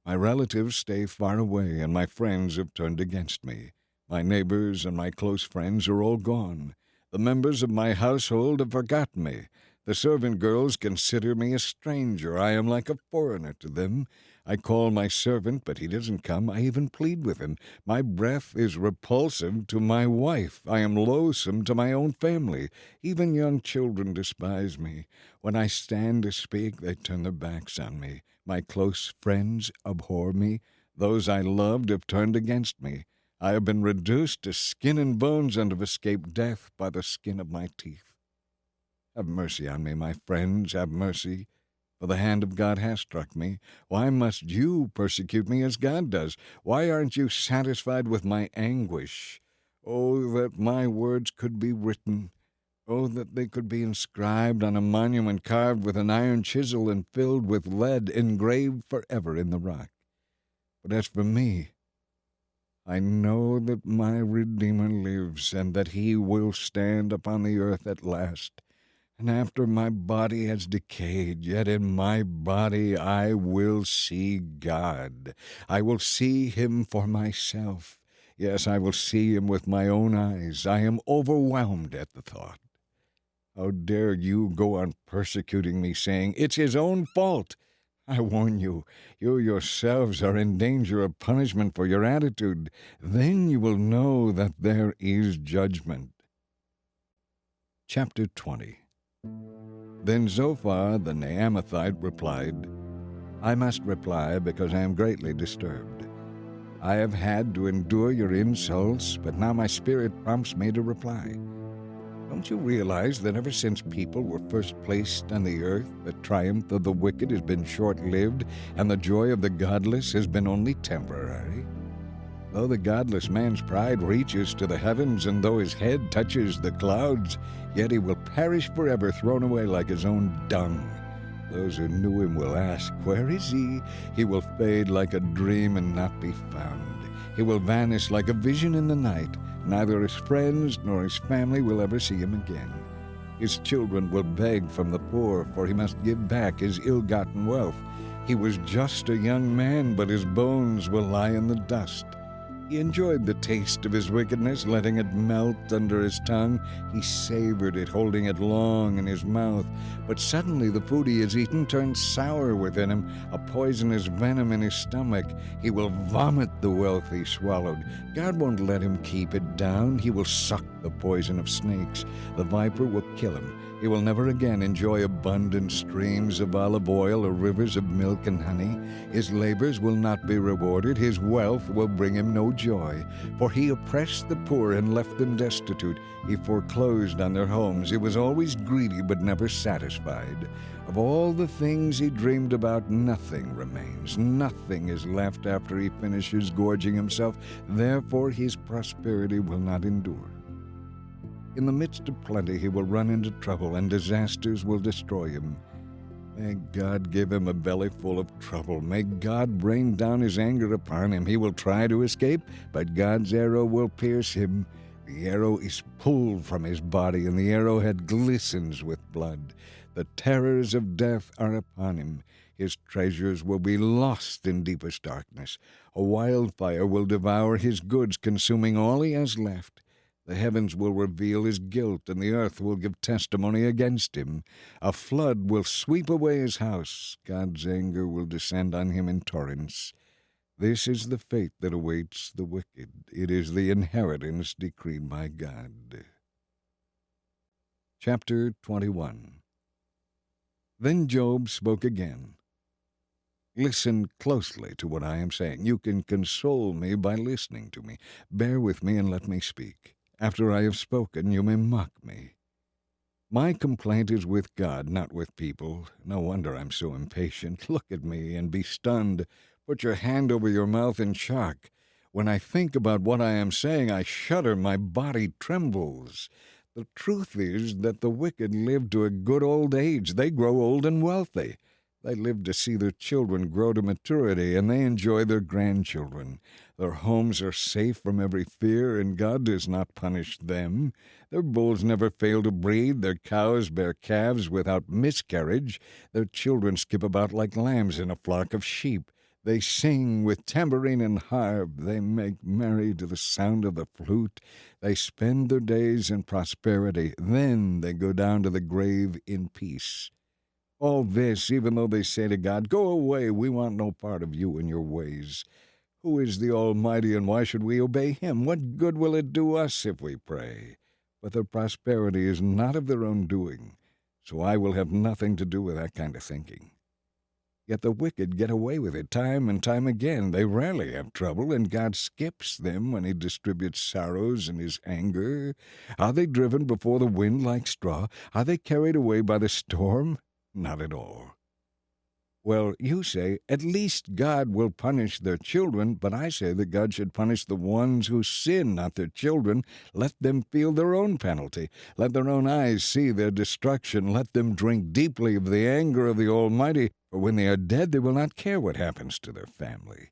My relatives stay far away, and my friends have turned against me. My neighbors and my close friends are all gone. The members of my household have forgotten me. The servant girls consider me a stranger. I am like a foreigner to them. I call my servant, but he doesn't come. I even plead with him. My breath is repulsive to my wife. I am loathsome to my own family. Even young children despise me. When I stand to speak, they turn their backs on me. My close friends abhor me. Those I loved have turned against me. I have been reduced to skin and bones and have escaped death by the skin of my teeth. Have mercy on me, my friends, have mercy, for the hand of God has struck me. Why must you persecute me as God does? Why aren't you satisfied with my anguish? Oh, that my words could be written. Oh, that they could be inscribed on a monument carved with an iron chisel and filled with lead, engraved forever in the rock. But as for me, I know that my Redeemer lives, and that he will stand upon the earth at last. And after my body has decayed, yet in my body I will see God. I will see him for myself. Yes, I will see him with my own eyes. I am overwhelmed at the thought. How dare you go on persecuting me, saying, "It's his own fault"? I warn you, you yourselves are in danger of punishment for your attitude. Then you will know that there is judgment. Chapter 20. Then Zophar the Naamathite replied, I must reply because I am greatly disturbed. I have had to endure your insults, but now my spirit prompts me to reply. Don't you realize that ever since people were first placed on the earth, the triumph of the wicked has been short-lived, and the joy of the godless has been only temporary? Though the godless man's pride reaches to the heavens, and though his head touches the clouds, yet he will perish forever, thrown away like his own dung. Those who knew him will ask, Where is he? He will fade like a dream and not be found. He will vanish like a vision in the night. Neither his friends nor his family will ever see him again. His children will beg from the poor, for he must give back his ill-gotten wealth. He was just a young man, but his bones will lie in the dust. He enjoyed the taste of his wickedness, letting it melt under his tongue. He savored it, holding it long in his mouth. But suddenly the food he has eaten turns sour within him, a poisonous venom in his stomach. He will vomit the wealth he swallowed. God won't let him keep it down. He will suck the poison of snakes. The viper will kill him. He will never again enjoy abundant streams of olive oil or rivers of milk and honey. His labors will not be rewarded. His wealth will bring him no joy. For he oppressed the poor and left them destitute. He foreclosed on their homes. He was always greedy but never satisfied. Of all the things he dreamed about, nothing remains. Nothing is left after he finishes gorging himself. Therefore his prosperity will not endure. In the midst of plenty he will run into trouble, and disasters will destroy him. May God give him a belly full of trouble. May God rain down his anger upon him. He will try to escape, but God's arrow will pierce him. The arrow is pulled from his body, and the arrowhead glistens with blood. The terrors of death are upon him. His treasures will be lost in deepest darkness. A wildfire will devour his goods, consuming all he has left. The heavens will reveal his guilt, and the earth will give testimony against him. A flood will sweep away his house. God's anger will descend on him in torrents. This is the fate that awaits the wicked. It is the inheritance decreed by God. Chapter 21. Then Job spoke again. Listen closely to what I am saying. You can console me by listening to me. Bear with me and let me speak. After I have spoken, you may mock me. My complaint is with God, not with people. No wonder I'm so impatient. Look at me and be stunned. Put your hand over your mouth in shock. When I think about what I am saying, I shudder. My body trembles. The truth is that the wicked live to a good old age. They grow old and wealthy. They live to see their children grow to maturity, and they enjoy their grandchildren. Their homes are safe from every fear, and God does not punish them. Their bulls never fail to breed. Their cows bear calves without miscarriage. Their children skip about like lambs in a flock of sheep. They sing with tambourine and harp. They make merry to the sound of the flute. They spend their days in prosperity. Then they go down to the grave in peace. All this, even though they say to God, "Go away, we want no part of you and your ways." Who is the Almighty, and why should we obey him? What good will it do us if we pray? But their prosperity is not of their own doing, so I will have nothing to do with that kind of thinking. Yet the wicked get away with it time and time again. They rarely have trouble, and God skips them when he distributes sorrows in his anger. Are they driven before the wind like straw? Are they carried away by the storm? Not at all. Well, you say, at least God will punish their children, but I say that God should punish the ones who sin, not their children. Let them feel their own penalty. Let their own eyes see their destruction. Let them drink deeply of the anger of the Almighty, for when they are dead they will not care what happens to their family.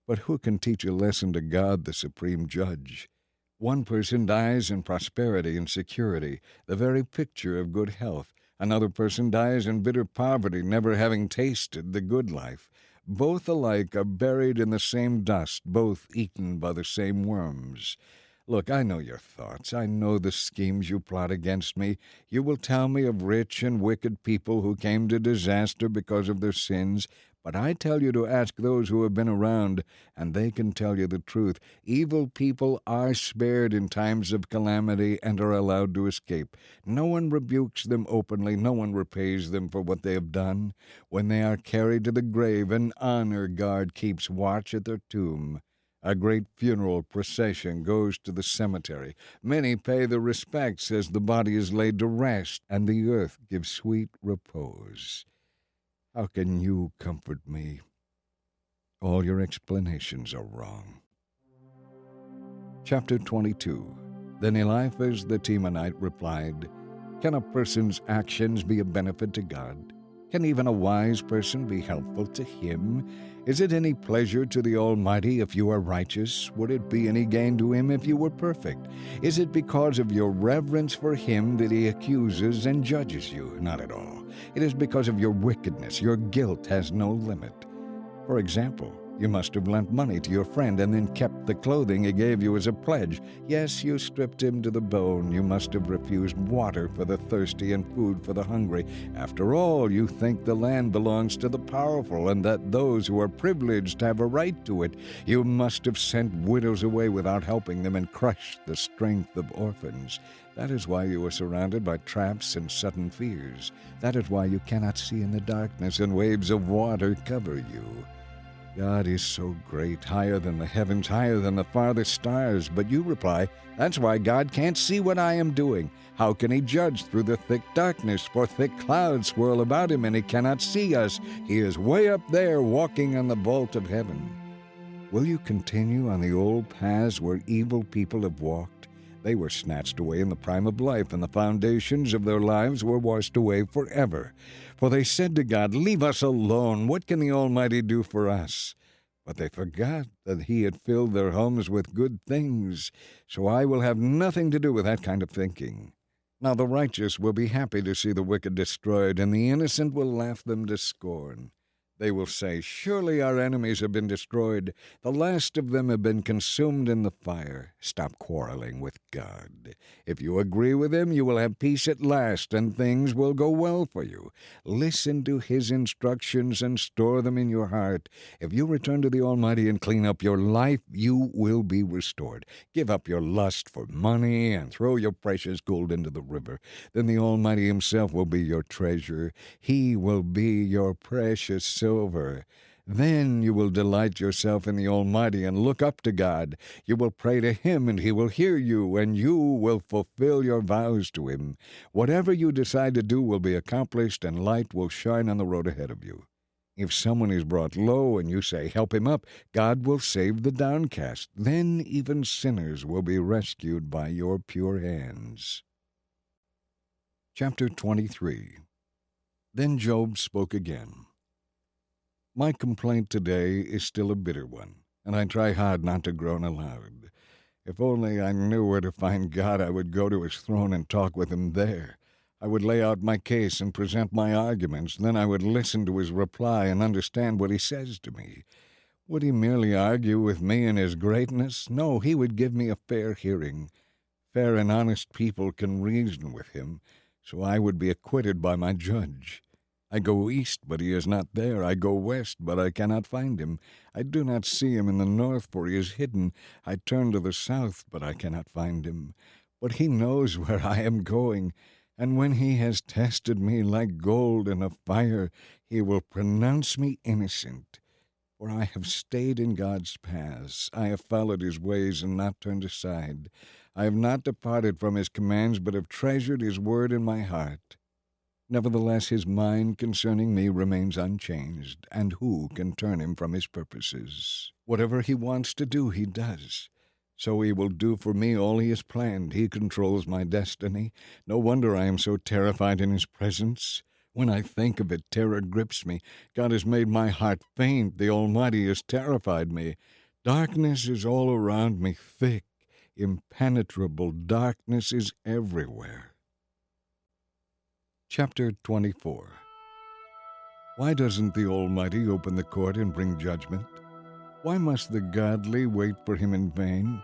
But who can teach a lesson to God, the supreme judge? One person dies in prosperity and security, the very picture of good health. Another person dies in bitter poverty, never having tasted the good life. Both alike are buried in the same dust, both eaten by the same worms. Look, I know your thoughts. I know the schemes you plot against me. You will tell me of rich and wicked people who came to disaster because of their sins. But I tell you to ask those who have been around, and they can tell you the truth. Evil people are spared in times of calamity and are allowed to escape. No one rebukes them openly. No one repays them for what they have done. When they are carried to the grave, an honor guard keeps watch at their tomb. A great funeral procession goes to the cemetery. Many pay their respects as the body is laid to rest, and the earth gives sweet repose. How can you comfort me? All your explanations are wrong. Chapter 22. Then Eliphaz the Temanite replied, Can a person's actions be a benefit to God? Can even a wise person be helpful to him? Is it any pleasure to the Almighty if you are righteous? Would it be any gain to him if you were perfect? Is it because of your reverence for him that he accuses and judges you? Not at all. It is because of your wickedness. Your guilt has no limit. For example, you must have lent money to your friend and then kept the clothing he gave you as a pledge. Yes, you stripped him to the bone. You must have refused water for the thirsty and food for the hungry. After all, you think the land belongs to the powerful and that those who are privileged have a right to it. You must have sent widows away without helping them and crushed the strength of orphans. That is why you are surrounded by traps and sudden fears. That is why you cannot see in the darkness and waves of water cover you. God is so great, higher than the heavens, higher than the farthest stars. But you reply, that's why God can't see what I am doing. How can he judge through the thick darkness? For thick clouds swirl about him, and he cannot see us. He is way up there, walking on the vault of heaven. Will you continue on the old paths where evil people have walked? They were snatched away in the prime of life, and the foundations of their lives were washed away forever. For they said to God, Leave us alone. What can the Almighty do for us? But they forgot that he had filled their homes with good things. So I will have nothing to do with that kind of thinking. Now the righteous will be happy to see the wicked destroyed, and the innocent will laugh them to scorn. They will say, Surely our enemies have been destroyed. The last of them have been consumed in the fire. Stop quarreling with God. If you agree with him, you will have peace at last, and things will go well for you. Listen to his instructions and store them in your heart. If you return to the Almighty and clean up your life, you will be restored. Give up your lust for money and throw your precious gold into the river. Then the Almighty himself will be your treasure. He will be your precious silver. Then you will delight yourself in the Almighty and look up to God. You will pray to him, and he will hear you, and you will fulfill your vows to him. Whatever you decide to do will be accomplished, and light will shine on the road ahead of you. If someone is brought low and you say, Help him up, God will save the downcast. Then even sinners will be rescued by your pure hands. Chapter 23. Then Job spoke again. My complaint today is still a bitter one, and I try hard not to groan aloud. If only I knew where to find God, I would go to his throne and talk with him there. I would lay out my case and present my arguments. Then I would listen to his reply and understand what he says to me. Would he merely argue with me in his greatness? No, he would give me a fair hearing. Fair and honest people can reason with him, so I would be acquitted by my judge. I go east, but he is not there. I go west, but I cannot find him. I do not see him in the north, for he is hidden. I turn to the south, but I cannot find him. But he knows where I am going, and when he has tested me like gold in a fire, he will pronounce me innocent. For I have stayed in God's paths. I have followed his ways and not turned aside. I have not departed from his commands, but have treasured his word in my heart. Nevertheless, his mind concerning me remains unchanged, and who can turn him from his purposes? Whatever he wants to do, he does. So he will do for me all he has planned. He controls my destiny. No wonder I am so terrified in his presence. When I think of it, terror grips me. God has made my heart faint. The Almighty has terrified me. Darkness is all around me, thick, impenetrable. Darkness is everywhere. Chapter 24. Why doesn't the Almighty open the court and bring judgment? Why must the godly wait for him in vain?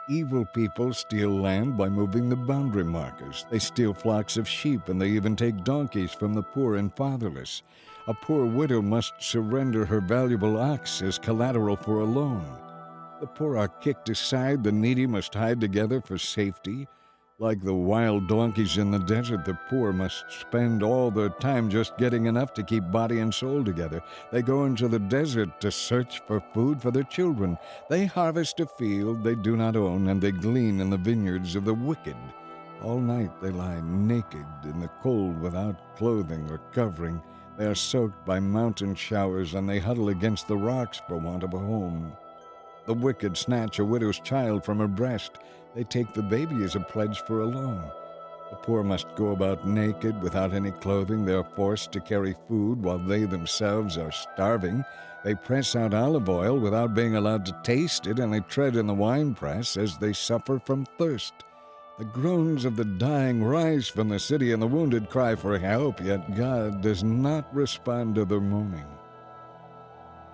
Evil people steal land by moving the boundary markers. They steal flocks of sheep, and they even take donkeys from the poor and fatherless. A poor widow must surrender her valuable ox as collateral for a loan. The poor are kicked aside, the needy must hide together for safety. Like the wild donkeys in the desert, the poor must spend all their time just getting enough to keep body and soul together. They go into the desert to search for food for their children. They harvest a field they do not own, and they glean in the vineyards of the wicked. All night they lie naked in the cold without clothing or covering. They are soaked by mountain showers, and they huddle against the rocks for want of a home. The wicked snatch a widow's child from her breast. They take the baby as a pledge for a loan. The poor must go about naked without any clothing. They are forced to carry food while they themselves are starving. They press out olive oil without being allowed to taste it, and they tread in the winepress as they suffer from thirst. The groans of the dying rise from the city, and the wounded cry for help, yet God does not respond to their moaning.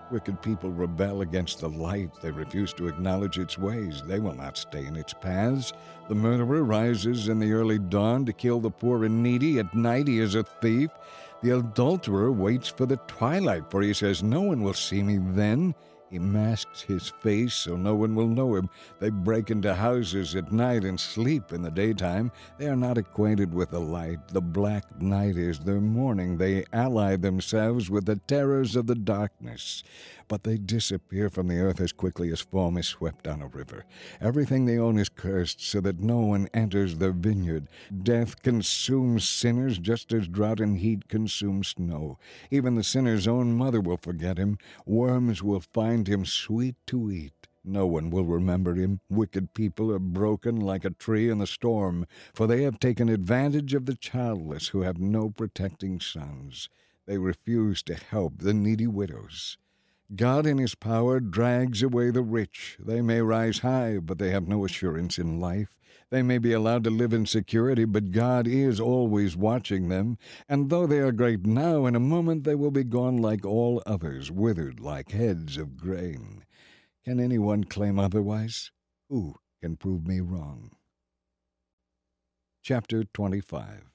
Wicked people rebel against the light. They refuse to acknowledge its ways. They will not stay in its paths. The murderer rises in the early dawn to kill the poor and needy. At night he is a thief. The adulterer waits for the twilight, for he says, "No one will see me then." He masks his face so no one will know him. They break into houses at night and sleep in the daytime. They are not acquainted with the light. The black night is their morning. They ally themselves with the terrors of the darkness. But they disappear from the earth as quickly as foam is swept down a river. Everything they own is cursed, so that no one enters their vineyard. Death consumes sinners just as drought and heat consume snow. Even the sinner's own mother will forget him. Worms will find him sweet to eat. No one will remember him. Wicked people are broken like a tree in the storm, for they have taken advantage of the childless who have no protecting sons. They refuse to help the needy widows. God in his power drags away the rich. They may rise high, but they have no assurance in life. They may be allowed to live in security, but God is always watching them. And though they are great now, in a moment they will be gone like all others, withered like heads of grain. Can anyone claim otherwise? Who can prove me wrong? Chapter 25.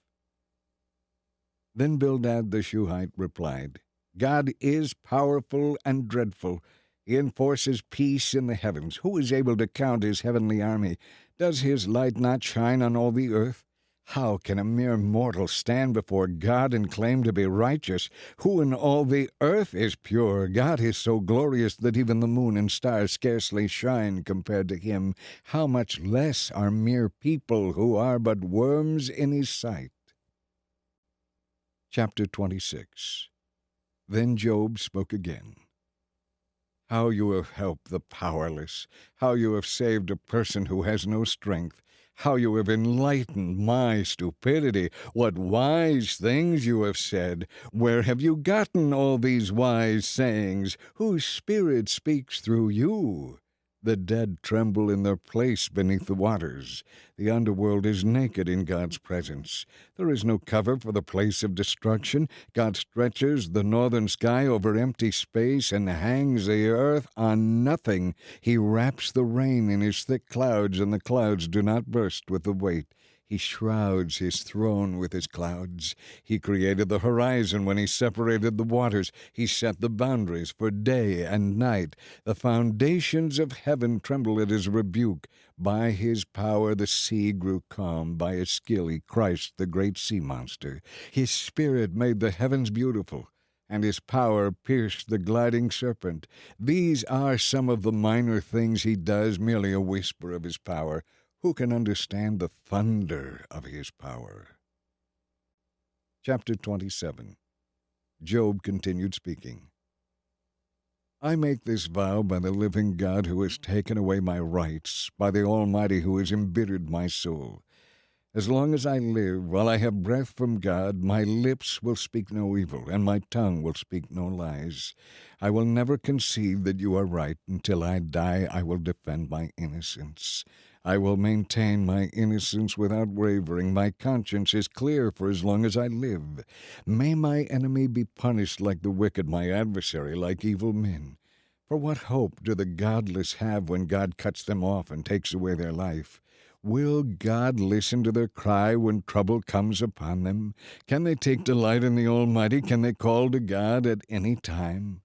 Then Bildad the Shuhite replied, God is powerful and dreadful. He enforces peace in the heavens. Who is able to count his heavenly army? Does his light not shine on all the earth? How can a mere mortal stand before God and claim to be righteous? Who in all the earth is pure? God is so glorious that even the moon and stars scarcely shine compared to him. How much less are mere people who are but worms in his sight? Chapter 26. Then Job spoke again. How you have helped the powerless, how you have saved a person who has no strength, how you have enlightened my stupidity. What wise things you have said! Where have you gotten all these wise sayings? Whose spirit speaks through you? The dead tremble in their place beneath the waters. The underworld is naked in God's presence. There is no cover for the place of destruction. God stretches the northern sky over empty space and hangs the earth on nothing. He wraps the rain in his thick clouds, and the clouds do not burst with the weight. He shrouds his throne with his clouds. He created the horizon when he separated the waters. He set the boundaries for day and night. The foundations of heaven tremble at his rebuke. By his power the sea grew calm. By his skill he crushed the great sea monster. His spirit made the heavens beautiful, and his power pierced the gliding serpent. These are some of the minor things he does, merely a whisper of his power. Who can understand the thunder of his power? Chapter 27. Job continued speaking. I make this vow by the living God who has taken away my rights, by the Almighty who has embittered my soul. As long as I live, while I have breath from God, my lips will speak no evil, and my tongue will speak no lies. I will never concede that you are right. Until I die, I will defend my innocence. I will maintain my innocence without wavering. My conscience is clear for as long as I live. May my enemy be punished like the wicked, my adversary like evil men. For what hope do the godless have when God cuts them off and takes away their life? Will God listen to their cry when trouble comes upon them? Can they take delight in the Almighty? Can they call to God at any time?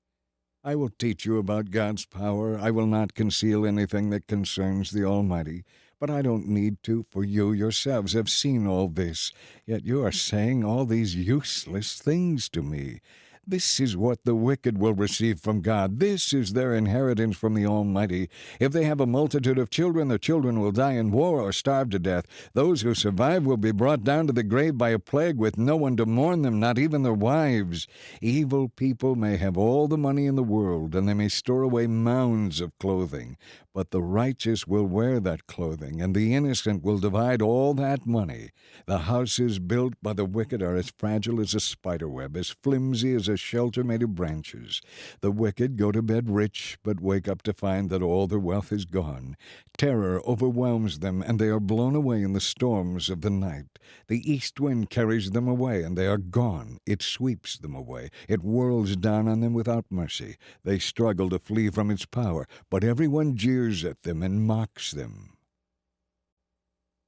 I will teach you about God's power. I will not conceal anything that concerns the Almighty. But I don't need to, for you yourselves have seen all this. Yet you are saying all these useless things to me. This is what the wicked will receive from God. This is their inheritance from the Almighty. If they have a multitude of children, the children will die in war or starve to death. Those who survive will be brought down to the grave by a plague with no one to mourn them, not even their wives. Evil people may have all the money in the world, and they may store away mounds of clothing. But the righteous will wear that clothing, and the innocent will divide all that money. The houses built by the wicked are as fragile as a spider web, as flimsy as a shelter made of branches. The wicked go to bed rich, but wake up to find that all their wealth is gone. Terror overwhelms them, and they are blown away in the storms of the night. The east wind carries them away, and they are gone. It sweeps them away. It whirls down on them without mercy. They struggle to flee from its power, but everyone jeers at them and mocks them.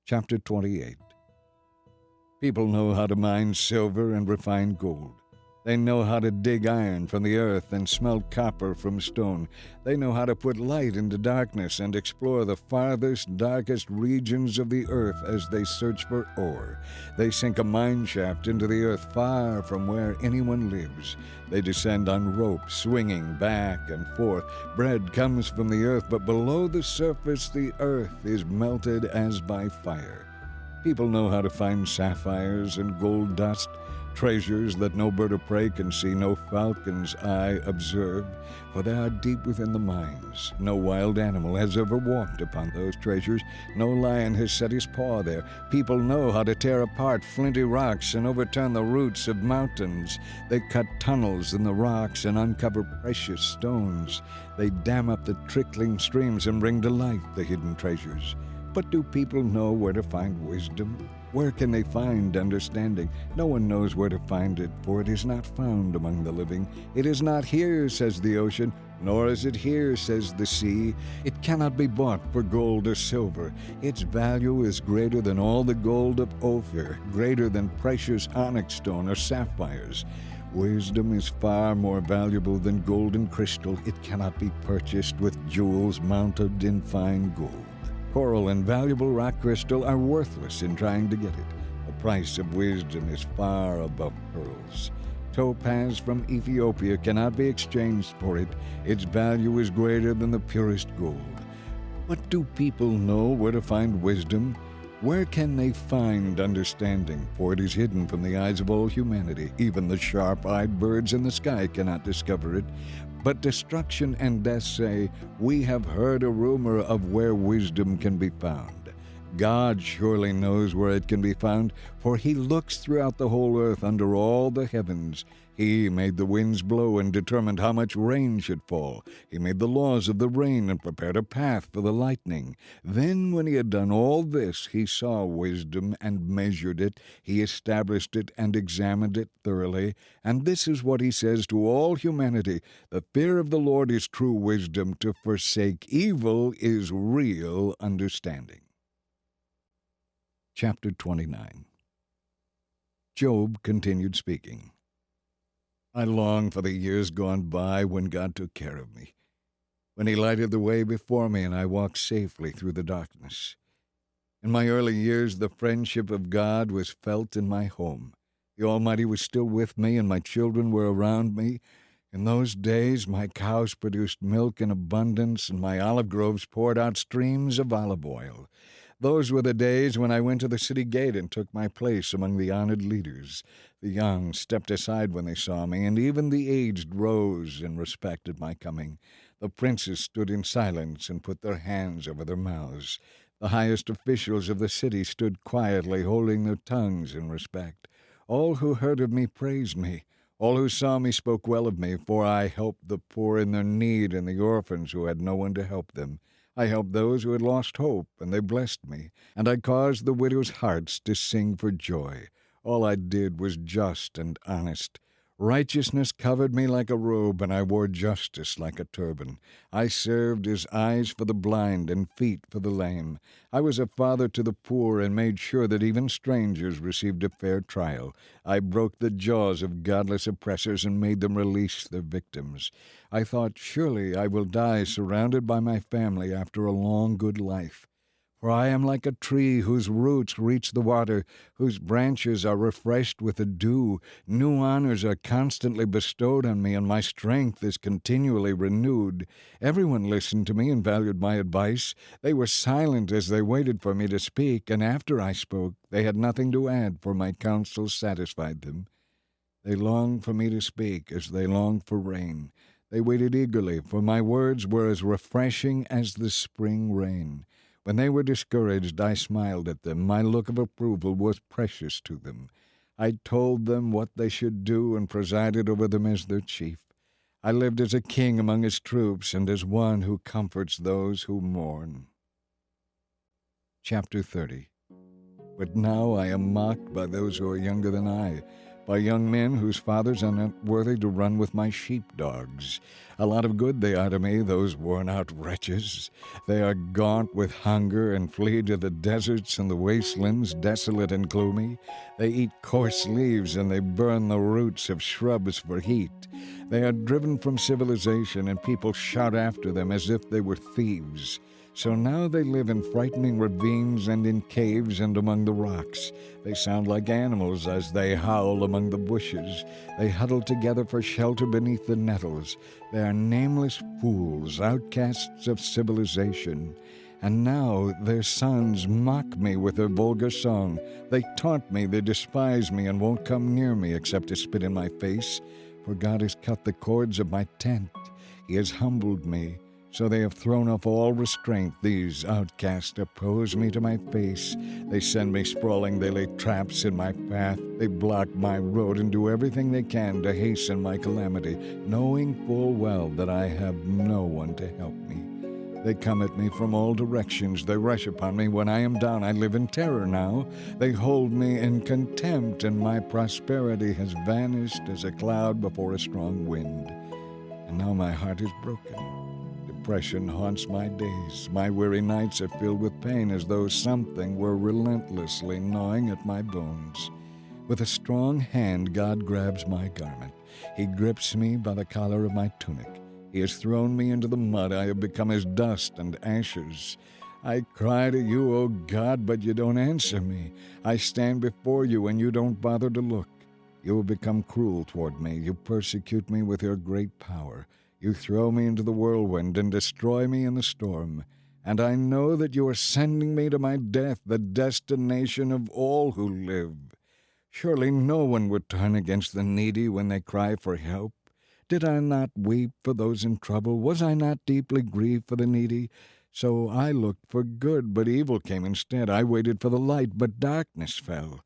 Chapter 28. People know how to mine silver and refine gold. They know how to dig iron from the earth and smelt copper from stone. They know how to put light into darkness and explore the farthest, darkest regions of the earth as they search for ore. They sink a mine shaft into the earth far from where anyone lives. They descend on ropes, swinging back and forth. Bread comes from the earth, but below the surface the earth is melted as by fire. People know how to find sapphires and gold dust, treasures that no bird of prey can see, no falcon's eye observe, for they are deep within the mines. No wild animal has ever walked upon those treasures. No lion has set his paw there. People know how to tear apart flinty rocks and overturn the roots of mountains. They cut tunnels in the rocks and uncover precious stones. They dam up the trickling streams and bring to light the hidden treasures. But do people know where to find wisdom? Where can they find understanding? No one knows where to find it, for it is not found among the living. It is not here, says the ocean, nor is it here, says the sea. It cannot be bought for gold or silver. Its value is greater than all the gold of Ophir, greater than precious onyx stone or sapphires. Wisdom is far more valuable than gold and crystal. It cannot be purchased with jewels mounted in fine gold. Coral and valuable rock crystal are worthless in trying to get it. The price of wisdom is far above pearls. Topaz from Ethiopia cannot be exchanged for it. Its value is greater than the purest gold. But do people know where to find wisdom? Where can they find understanding? For it is hidden from the eyes of all humanity. Even the sharp-eyed birds in the sky cannot discover it. But destruction and death say, we have heard a rumor of where wisdom can be found. God surely knows where it can be found, for he looks throughout the whole earth under all the heavens. He made the winds blow and determined how much rain should fall. He made the laws of the rain and prepared a path for the lightning. Then when he had done all this, he saw wisdom and measured it. He established it and examined it thoroughly. And this is what he says to all humanity: the fear of the Lord is true wisdom. To forsake evil is real understanding. Chapter 29. Job continued speaking. I long for the years gone by when God took care of me, when He lighted the way before me and I walked safely through the darkness. In my early years, the friendship of God was felt in my home. The Almighty was still with me, and my children were around me. In those days, my cows produced milk in abundance, and my olive groves poured out streams of olive oil. Those were the days when I went to the city gate and took my place among the honored leaders. The young stepped aside when they saw me, and even the aged rose and respected my coming. The princes stood in silence and put their hands over their mouths. The highest officials of the city stood quietly, holding their tongues in respect. All who heard of me praised me. All who saw me spoke well of me, for I helped the poor in their need and the orphans who had no one to help them. I helped those who had lost hope, and they blessed me, and I caused the widows' hearts to sing for joy. All I did was just and honest. Righteousness covered me like a robe, and I wore justice like a turban. I served as eyes for the blind and feet for the lame. I was a father to the poor and made sure that even strangers received a fair trial. I broke the jaws of godless oppressors and made them release their victims. I thought, surely I will die surrounded by my family after a long, good life. For I am like a tree whose roots reach the water, whose branches are refreshed with the dew. New honors are constantly bestowed on me, and my strength is continually renewed. Everyone listened to me and valued my advice. They were silent as they waited for me to speak, and after I spoke, they had nothing to add, for my counsel satisfied them. They longed for me to speak as they longed for rain. They waited eagerly, for my words were as refreshing as the spring rain. When they were discouraged, I smiled at them. My look of approval was precious to them. I told them what they should do and presided over them as their chief. I lived as a king among his troops and as one who comforts those who mourn. Chapter 30. But now I am mocked by those who are younger than I, by young men whose fathers are not worthy to run with my sheepdogs. A lot of good they are to me, those worn-out wretches. They are gaunt with hunger and flee to the deserts and the wastelands, desolate and gloomy. They eat coarse leaves and they burn the roots of shrubs for heat. They are driven from civilization, and people shout after them as if they were thieves. So now they live in frightening ravines and in caves and among the rocks. They sound like animals as they howl among the bushes. They huddle together for shelter beneath the nettles. They are nameless fools, outcasts of civilization. And now their sons mock me with their vulgar song. They taunt me, they despise me, and won't come near me except to spit in my face. For God has cut the cords of my tent. He has humbled me. So they have thrown off all restraint. These outcasts oppose me to my face. They send me sprawling. They lay traps in my path. They block my road and do everything they can to hasten my calamity, knowing full well that I have no one to help me. They come at me from all directions. They rush upon me. When I am down, I live in terror now. They hold me in contempt, and my prosperity has vanished as a cloud before a strong wind. And now my heart is broken. Depression haunts my days. My weary nights are filled with pain, as though something were relentlessly gnawing at my bones. With a strong hand, God grabs my garment. He grips me by the collar of my tunic. He has thrown me into the mud. I have become as dust and ashes. I cry to you, O God, but you don't answer me. I stand before you, and you don't bother to look. You have become cruel toward me. You persecute me with your great power. You throw me into the whirlwind and destroy me in the storm. And I know that you are sending me to my death, the destination of all who live. Surely no one would turn against the needy when they cry for help. Did I not weep for those in trouble? Was I not deeply grieved for the needy? So I looked for good, but evil came instead. I waited for the light, but darkness fell.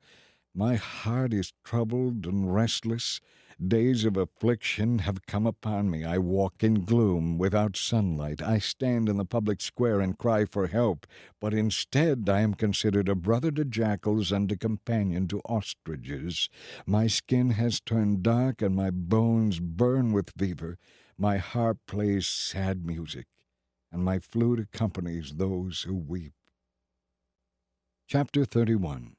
My heart is troubled and restless. Days of affliction have come upon me. I walk in gloom, without sunlight. I stand in the public square and cry for help, but instead I am considered a brother to jackals and a companion to ostriches. My skin has turned dark and my bones burn with fever. My harp plays sad music, and my flute accompanies those who weep. Chapter 31.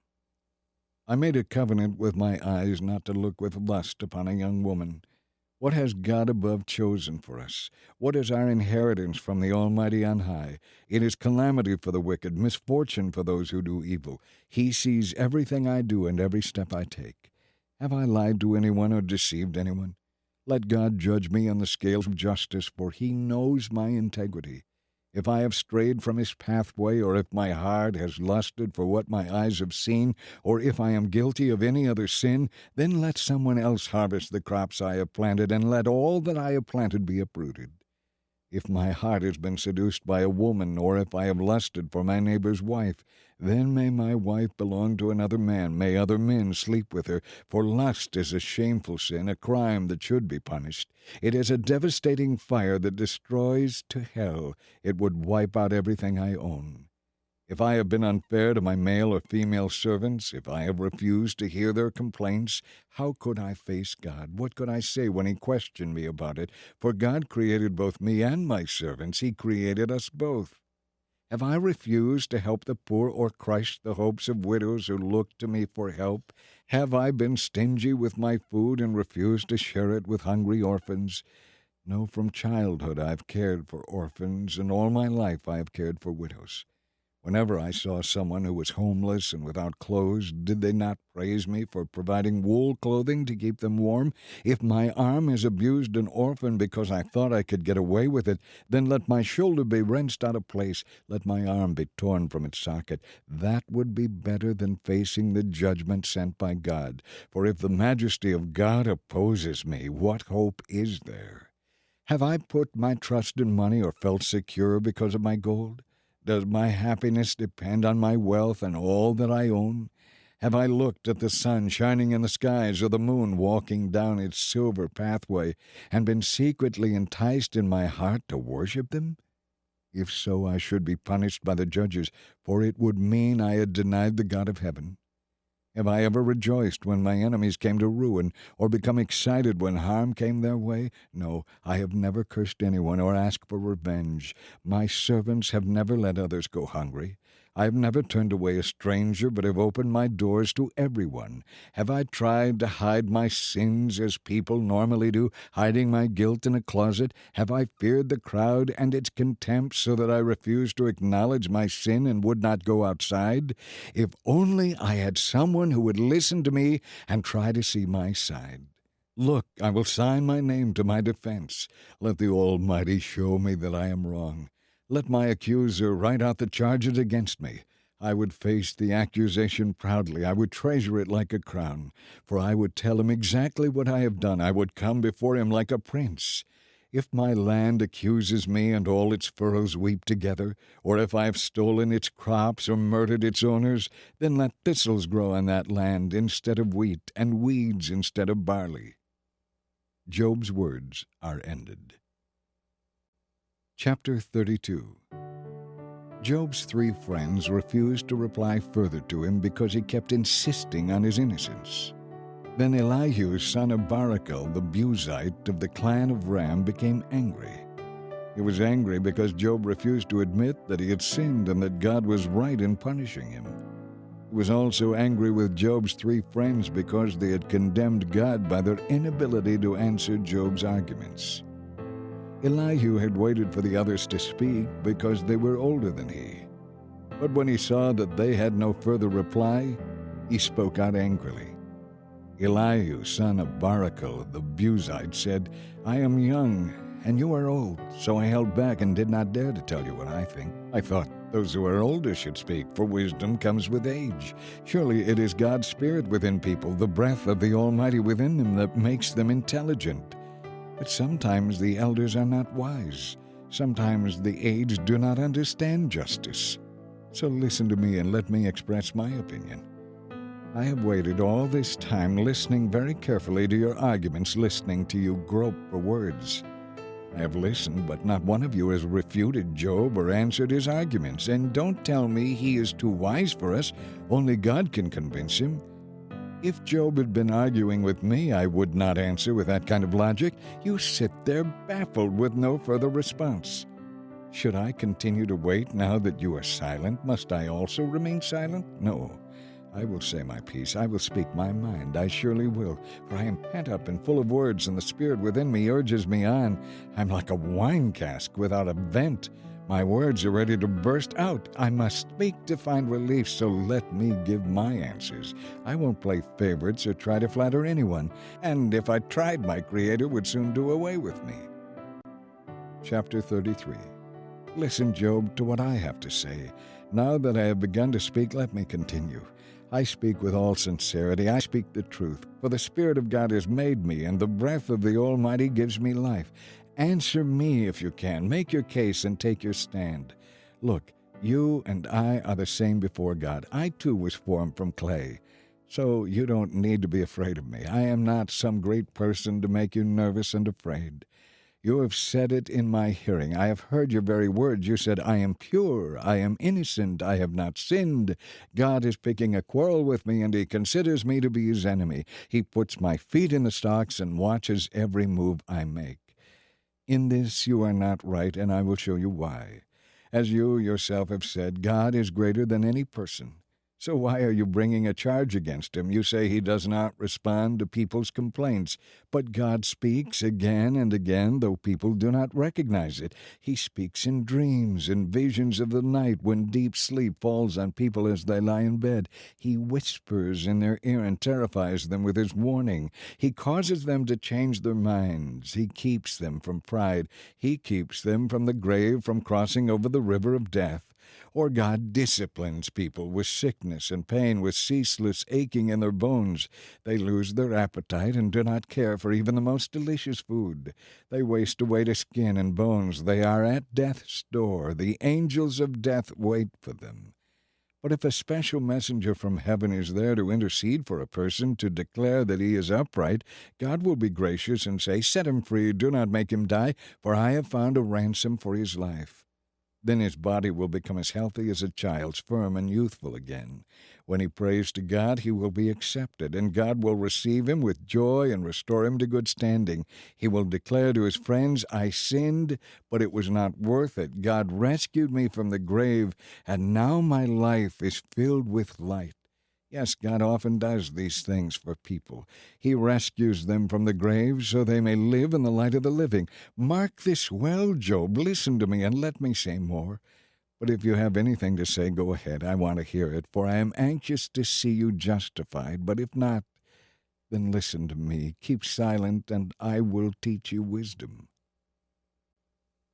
I made a covenant with my eyes not to look with lust upon a young woman. What has God above chosen for us? What is our inheritance from the Almighty on high? It is calamity for the wicked, misfortune for those who do evil. He sees everything I do and every step I take. Have I lied to anyone or deceived anyone? Let God judge me on the scales of justice, for He knows my integrity. If I have strayed from His pathway, or if my heart has lusted for what my eyes have seen, or if I am guilty of any other sin, then let someone else harvest the crops I have planted, and let all that I have planted be uprooted. If my heart has been seduced by a woman, or if I have lusted for my neighbor's wife, then may my wife belong to another man, may other men sleep with her, for lust is a shameful sin, a crime that should be punished. It is a devastating fire that destroys to hell. It would wipe out everything I own. If I have been unfair to my male or female servants, if I have refused to hear their complaints, how could I face God? What could I say when He questioned me about it? For God created both me and my servants. He created us both. Have I refused to help the poor or crushed the hopes of widows who look to me for help? Have I been stingy with my food and refused to share it with hungry orphans? No, from childhood I've cared for orphans, and all my life I have cared for widows. Whenever I saw someone who was homeless and without clothes, did they not praise me for providing wool clothing to keep them warm? If my arm has abused an orphan because I thought I could get away with it, then let my shoulder be wrenched out of place, let my arm be torn from its socket. That would be better than facing the judgment sent by God. For if the majesty of God opposes me, what hope is there? Have I put my trust in money or felt secure because of my gold? Does my happiness depend on my wealth and all that I own? Have I looked at the sun shining in the skies or the moon walking down its silver pathway and been secretly enticed in my heart to worship them? If so, I should be punished by the judges, for it would mean I had denied the God of heaven. Have I ever rejoiced when my enemies came to ruin, or become excited when harm came their way? No, I have never cursed anyone or asked for revenge. My servants have never let others go hungry. I have never turned away a stranger, but have opened my doors to everyone. Have I tried to hide my sins as people normally do, hiding my guilt in a closet? Have I feared the crowd and its contempt so that I refused to acknowledge my sin and would not go outside? If only I had someone who would listen to me and try to see my side. Look, I will sign my name to my defense. Let the Almighty show me that I am wrong. Let my accuser write out the charges against me. I would face the accusation proudly. I would treasure it like a crown, for I would tell him exactly what I have done. I would come before him like a prince. If my land accuses me and all its furrows weep together, or if I have stolen its crops or murdered its owners, then let thistles grow on that land instead of wheat, and weeds instead of barley. Job's words are ended. Chapter 32. Job's 3 friends refused to reply further to him because he kept insisting on his innocence. Then Elihu, son of Barachel, the Buzite of the clan of Ram, became angry. He was angry because Job refused to admit that he had sinned and that God was right in punishing him. He was also angry with Job's 3 friends because they had condemned God by their inability to answer Job's arguments. Elihu had waited for the others to speak because they were older than he. But when he saw that they had no further reply, he spoke out angrily. Elihu, son of Barachel, the Buzite, said, I am young, and you are old, so I held back and did not dare to tell you what I think. I thought those who are older should speak, for wisdom comes with age. Surely it is God's Spirit within people, the breath of the Almighty within them, that makes them intelligent. But sometimes the elders are not wise. Sometimes the aged do not understand justice. So listen to me and let me express my opinion. I have waited all this time listening very carefully to your arguments, listening to you grope for words. I have listened, but not one of you has refuted Job or answered his arguments. And don't tell me he is too wise for us. Only God can convince him. If Job had been arguing with me, I would not answer with that kind of logic. You sit there baffled with no further response. Should I continue to wait now that you are silent? Must I also remain silent? No. I will say my piece. I will speak my mind. I surely will, for I am pent up and full of words, and the spirit within me urges me on. I'm like a wine cask without a vent. My words are ready to burst out. I must speak to find relief, so let me give my answers. I won't play favorites or try to flatter anyone, and if I tried, my Creator would soon do away with me. Chapter 33. Listen, Job, to what I have to say. Now that I have begun to speak, let me continue. I speak with all sincerity. I speak the truth, for the Spirit of God has made me, and the breath of the Almighty gives me life. Answer me if you can. Make your case and take your stand. Look, you and I are the same before God. I too was formed from clay. So you don't need to be afraid of me. I am not some great person to make you nervous and afraid. You have said it in my hearing. I have heard your very words. You said, I am pure, I am innocent, I have not sinned. God is picking a quarrel with me, and he considers me to be his enemy. He puts my feet in the stocks and watches every move I make. In this you are not right, and I will show you why. As you yourself have said, God is greater than any person. So why are you bringing a charge against him? You say he does not respond to people's complaints. But God speaks again and again, though people do not recognize it. He speaks in dreams, in visions of the night, when deep sleep falls on people as they lie in bed. He whispers in their ear and terrifies them with his warning. He causes them to change their minds. He keeps them from pride. He keeps them from the grave, from crossing over the river of death. Or God disciplines people with sickness and pain, with ceaseless aching in their bones. They lose their appetite and do not care for even the most delicious food. They waste away to skin and bones. They are at death's door. The angels of death wait for them. But if a special messenger from heaven is there to intercede for a person, to declare that he is upright, God will be gracious and say, Set him free, do not make him die, for I have found a ransom for his life. Then his body will become as healthy as a child's, firm and youthful again. When he prays to God, he will be accepted, and God will receive him with joy and restore him to good standing. He will declare to his friends, I sinned, but it was not worth it. God rescued me from the grave, and now my life is filled with light. Yes, God often does these things for people. He rescues them from the grave so they may live in the light of the living. Mark this well, Job. Listen to me and let me say more. But if you have anything to say, go ahead. I want to hear it, for I am anxious to see you justified. But if not, then listen to me. Keep silent, and I will teach you wisdom.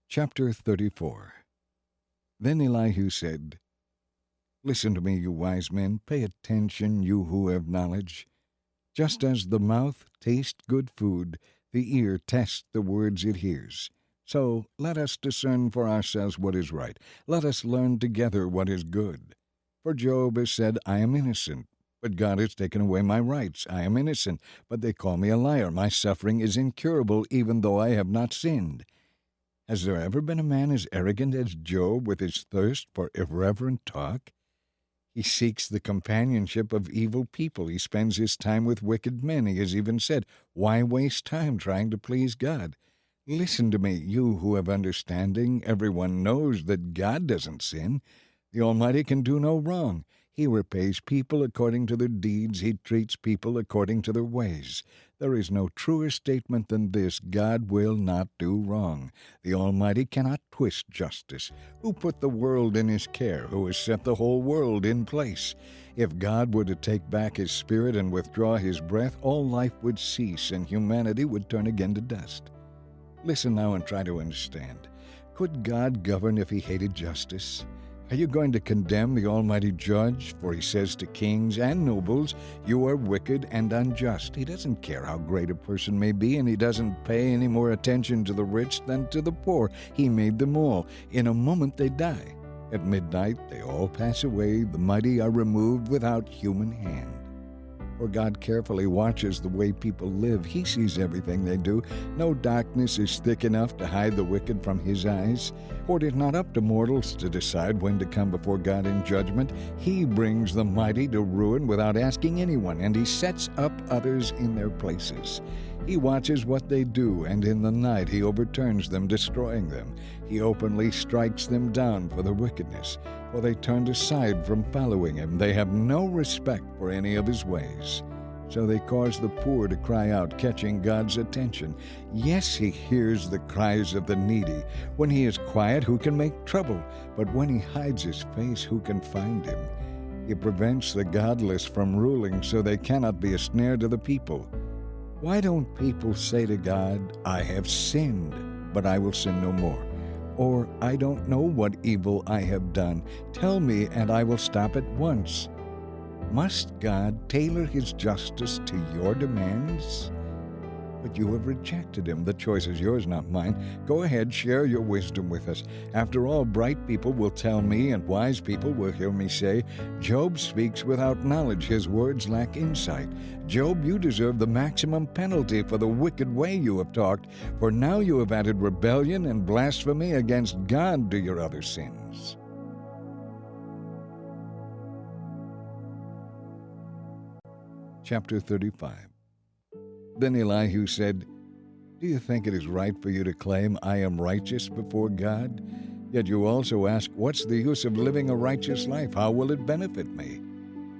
Chapter 34. Then Elihu said, Listen to me, you wise men. Pay attention, you who have knowledge. Just as the mouth tastes good food, the ear tests the words it hears. So let us discern for ourselves what is right. Let us learn together what is good. For Job has said, I am innocent, but God has taken away my rights. I am innocent, but they call me a liar. My suffering is incurable, even though I have not sinned. Has there ever been a man as arrogant as Job with his thirst for irreverent talk? He seeks the companionship of evil people. He spends his time with wicked men. He has even said, Why waste time trying to please God? Listen to me, you who have understanding. Everyone knows that God doesn't sin. The Almighty can do no wrong. He repays people according to their deeds. He treats people according to their ways. There is no truer statement than this: God will not do wrong. The Almighty cannot twist justice. Who put the world in his care? Who has set the whole world in place? If God were to take back his spirit and withdraw his breath, all life would cease and humanity would turn again to dust. Listen now and try to understand. Could God govern if he hated justice? Are you going to condemn the Almighty Judge? For he says to kings and nobles, you are wicked and unjust. He doesn't care how great a person may be, and he doesn't pay any more attention to the rich than to the poor. He made them all. In a moment they die. At midnight they all pass away. The mighty are removed without human hand. For God carefully watches the way people live. He sees everything they do. No darkness is thick enough to hide the wicked from his eyes. For it is not up to mortals to decide when to come before God in judgment. He brings the mighty to ruin without asking anyone, and he sets up others in their places. He watches what they do, and in the night he overturns them, destroying them. He openly strikes them down for their wickedness, for they turned aside from following him. They have no respect for any of his ways. So they cause the poor to cry out, catching God's attention. Yes, he hears the cries of the needy. When he is quiet, who can make trouble? But when he hides his face, who can find him? He prevents the godless from ruling, so they cannot be a snare to the people. Why don't people say to God, I have sinned, but I will sin no more? Or, I don't know what evil I have done. Tell me, and I will stop at once. Must God tailor his justice to your demands? But you have rejected him. The choice is yours, not mine. Go ahead, share your wisdom with us. After all, bright people will tell me, and wise people will hear me say, Job speaks without knowledge. His words lack insight. Job, you deserve the maximum penalty for the wicked way you have talked, for now you have added rebellion and blasphemy against God to your other sins. Chapter 35. Then Elihu said, Do you think it is right for you to claim I am righteous before God? Yet you also ask, What's the use of living a righteous life? How will it benefit me?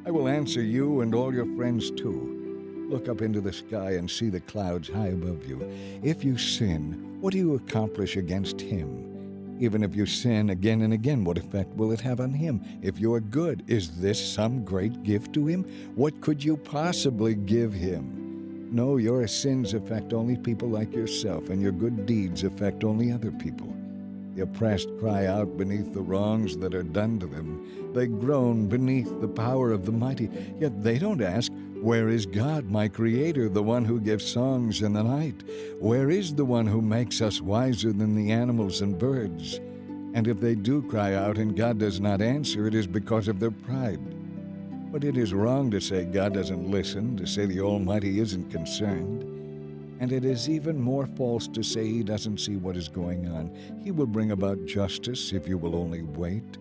I will answer you and all your friends too. Look up into the sky and see the clouds high above you. If you sin, what do you accomplish against him? Even if you sin again and again, what effect will it have on him? If you are good, is this some great gift to him? What could you possibly give him? No, your sins affect only people like yourself, and your good deeds affect only other people. The oppressed cry out beneath the wrongs that are done to them. They groan beneath the power of the mighty, yet they don't ask, Where is God, my Creator, the one who gives songs in the night? Where is the one who makes us wiser than the animals and birds? And if they do cry out and God does not answer, it is because of their pride. But it is wrong to say God doesn't listen, to say the Almighty isn't concerned. And it is even more false to say he doesn't see what is going on. He will bring about justice if you will only wait.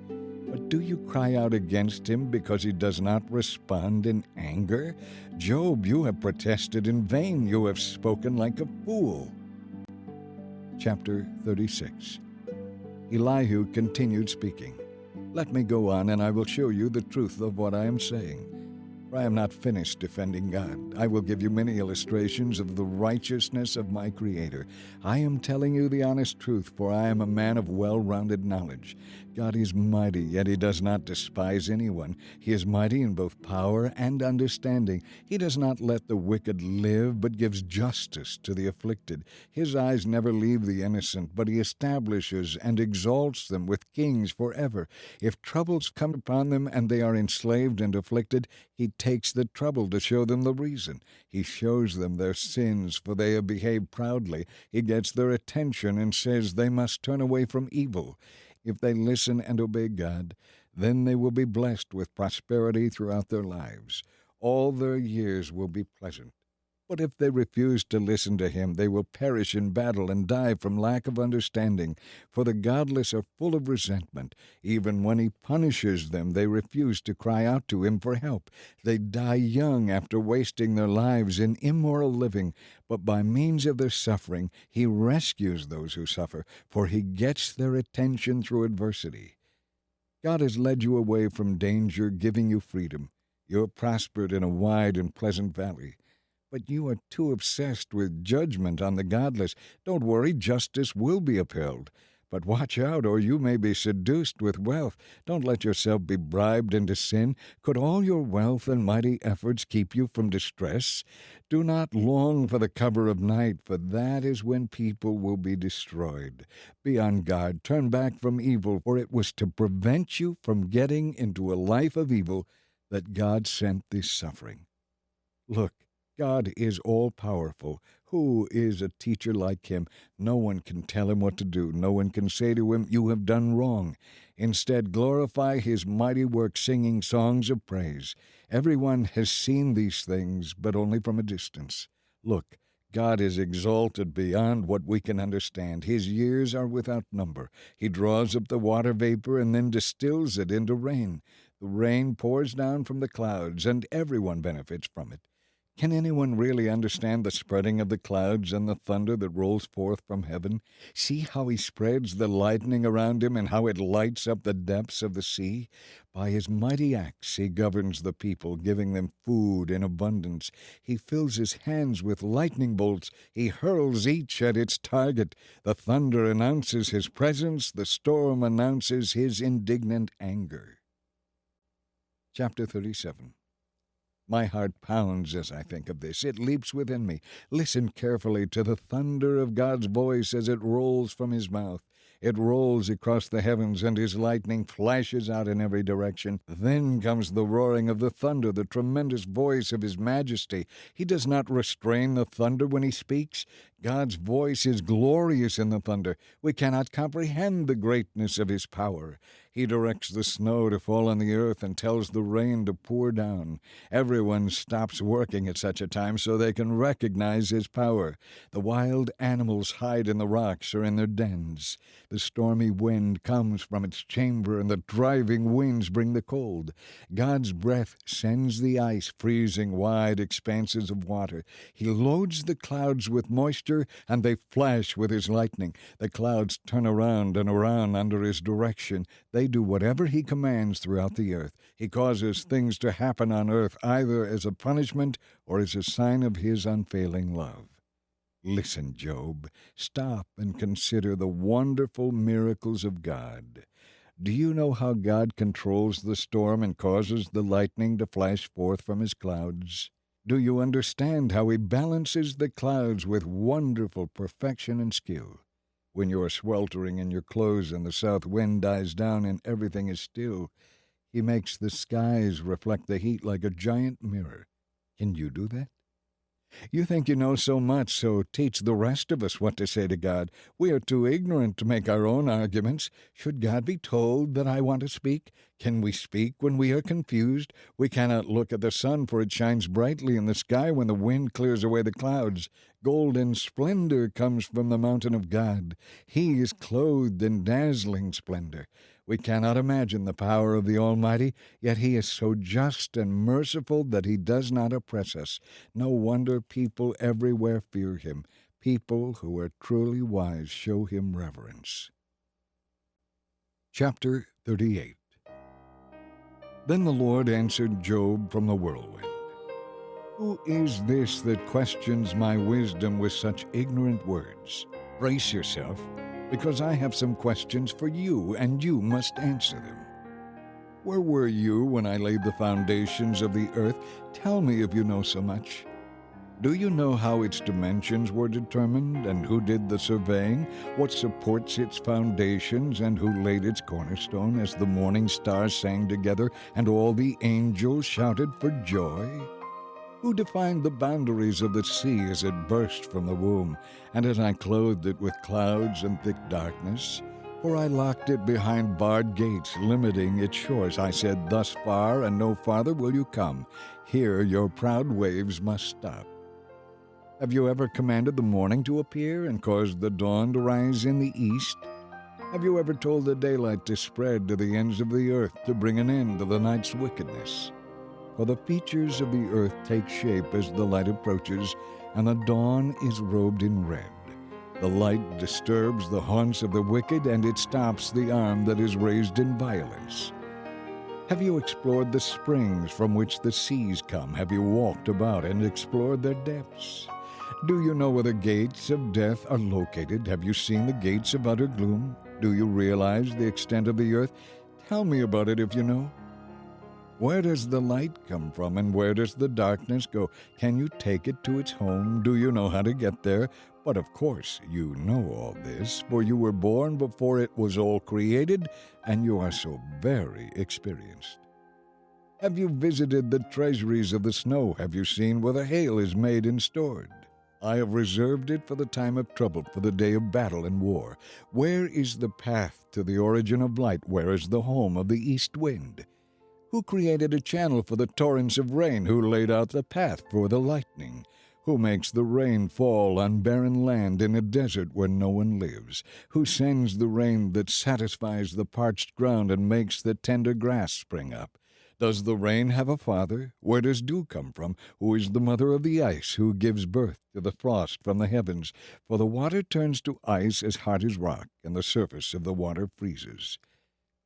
But do you cry out against him because he does not respond in anger? Job, you have protested in vain. You have spoken like a fool. Chapter 36. Elihu continued speaking. Let me go on, and I will show you the truth of what I am saying. For I am not finished defending God. I will give you many illustrations of the righteousness of my Creator. I am telling you the honest truth, for I am a man of well-rounded knowledge. God is mighty, yet he does not despise anyone. He is mighty in both power and understanding. He does not let the wicked live, but gives justice to the afflicted. His eyes never leave the innocent, but he establishes and exalts them with kings forever. If troubles come upon them and they are enslaved and afflicted, he takes the trouble to show them the reason. He shows them their sins, for they have behaved proudly. He gets their attention and says they must turn away from evil. If they listen and obey God, then they will be blessed with prosperity throughout their lives. All their years will be pleasant. But if they refuse to listen to him, they will perish in battle and die from lack of understanding. For the godless are full of resentment. Even when he punishes them, they refuse to cry out to him for help. They die young after wasting their lives in immoral living. But by means of their suffering, he rescues those who suffer, for he gets their attention through adversity. God has led you away from danger, giving you freedom. You have prospered in a wide and pleasant valley. But you are too obsessed with judgment on the godless. Don't worry, justice will be upheld. But watch out, or you may be seduced with wealth. Don't let yourself be bribed into sin. Could all your wealth and mighty efforts keep you from distress? Do not long for the cover of night, for that is when people will be destroyed. Be on guard. Turn back from evil, for it was to prevent you from getting into a life of evil that God sent this suffering. Look, God is all-powerful. Who is a teacher like him? No one can tell him what to do. No one can say to him, You have done wrong. Instead, glorify his mighty work, singing songs of praise. Everyone has seen these things, but only from a distance. Look, God is exalted beyond what we can understand. His years are without number. He draws up the water vapor and then distills it into rain. The rain pours down from the clouds, and everyone benefits from it. Can anyone really understand the spreading of the clouds and the thunder that rolls forth from heaven? See how he spreads the lightning around him and how it lights up the depths of the sea? By his mighty axe he governs the people, giving them food in abundance. He fills his hands with lightning bolts. He hurls each at its target. The thunder announces his presence. The storm announces his indignant anger. Chapter 37. My heart pounds as I think of this. It leaps within me. Listen carefully to the thunder of God's voice as it rolls from his mouth. It rolls across the heavens, and his lightning flashes out in every direction. Then comes the roaring of the thunder, the tremendous voice of his majesty. He does not restrain the thunder when he speaks. God's voice is glorious in the thunder. We cannot comprehend the greatness of his power. He directs the snow to fall on the earth and tells the rain to pour down. Everyone stops working at such a time so they can recognize his power. The wild animals hide in the rocks or in their dens. The stormy wind comes from its chamber, and the driving winds bring the cold. God's breath sends the ice, freezing wide expanses of water. He loads the clouds with moisture, and they flash with his lightning. The clouds turn around and around under his direction. They do whatever he commands throughout the earth. He causes things to happen on earth either as a punishment or as a sign of his unfailing love. Listen, Job. Stop and consider the wonderful miracles of God. Do you know how God controls the storm and causes the lightning to flash forth from his clouds? Do you understand how he balances the clouds with wonderful perfection and skill? When you are sweltering in your clothes and the south wind dies down and everything is still, he makes the skies reflect the heat like a giant mirror. Can you do that? You think you know so much, so teach the rest of us what to say to God. We are too ignorant to make our own arguments. Should God be told that I want to speak? Can we speak when we are confused? We cannot look at the sun, for it shines brightly in the sky when the wind clears away the clouds. Golden splendor comes from the mountain of God. He is clothed in dazzling splendor. We cannot imagine the power of the Almighty, yet he is so just and merciful that he does not oppress us. No wonder people everywhere fear him. People who are truly wise show him reverence. Chapter 38. Then the Lord answered Job from the whirlwind. Who is this that questions my wisdom with such ignorant words? Brace yourself, because I have some questions for you, and you must answer them. Where were you when I laid the foundations of the earth? Tell me if you know so much. Do you know how its dimensions were determined, and who did the surveying, what supports its foundations, and who laid its cornerstone, as the morning stars sang together, and all the angels shouted for joy? Who defined the boundaries of the sea as it burst from the womb, and as I clothed it with clouds and thick darkness? For I locked it behind barred gates, limiting its shores. I said, thus far and no farther will you come. Here your proud waves must stop. Have you ever commanded the morning to appear and caused the dawn to rise in the east? Have you ever told the daylight to spread to the ends of the earth, to bring an end to the night's wickedness? For the features of the earth take shape as the light approaches, and the dawn is robed in red. The light disturbs the haunts of the wicked, and it stops the arm that is raised in violence. Have you explored the springs from which the seas come? Have you walked about and explored their depths? Do you know where the gates of death are located? Have you seen the gates of utter gloom? Do you realize the extent of the earth? Tell me about it if you know. Where does the light come from, and where does the darkness go? Can you take it to its home? Do you know how to get there? But of course you know all this, for you were born before it was all created, and you are so very experienced. Have you visited the treasuries of the snow? Have you seen where the hail is made and stored? I have reserved it for the time of trouble, for the day of battle and war. Where is the path to the origin of light? Where is the home of the east wind? Who created a channel for the torrents of rain? Who laid out the path for the lightning? Who makes the rain fall on barren land in a desert where no one lives? Who sends the rain that satisfies the parched ground and makes the tender grass spring up? Does the rain have a father? Where does dew come from? Who is the mother of the ice? Who gives birth to the frost from the heavens? For the water turns to ice as hard as rock, and the surface of the water freezes.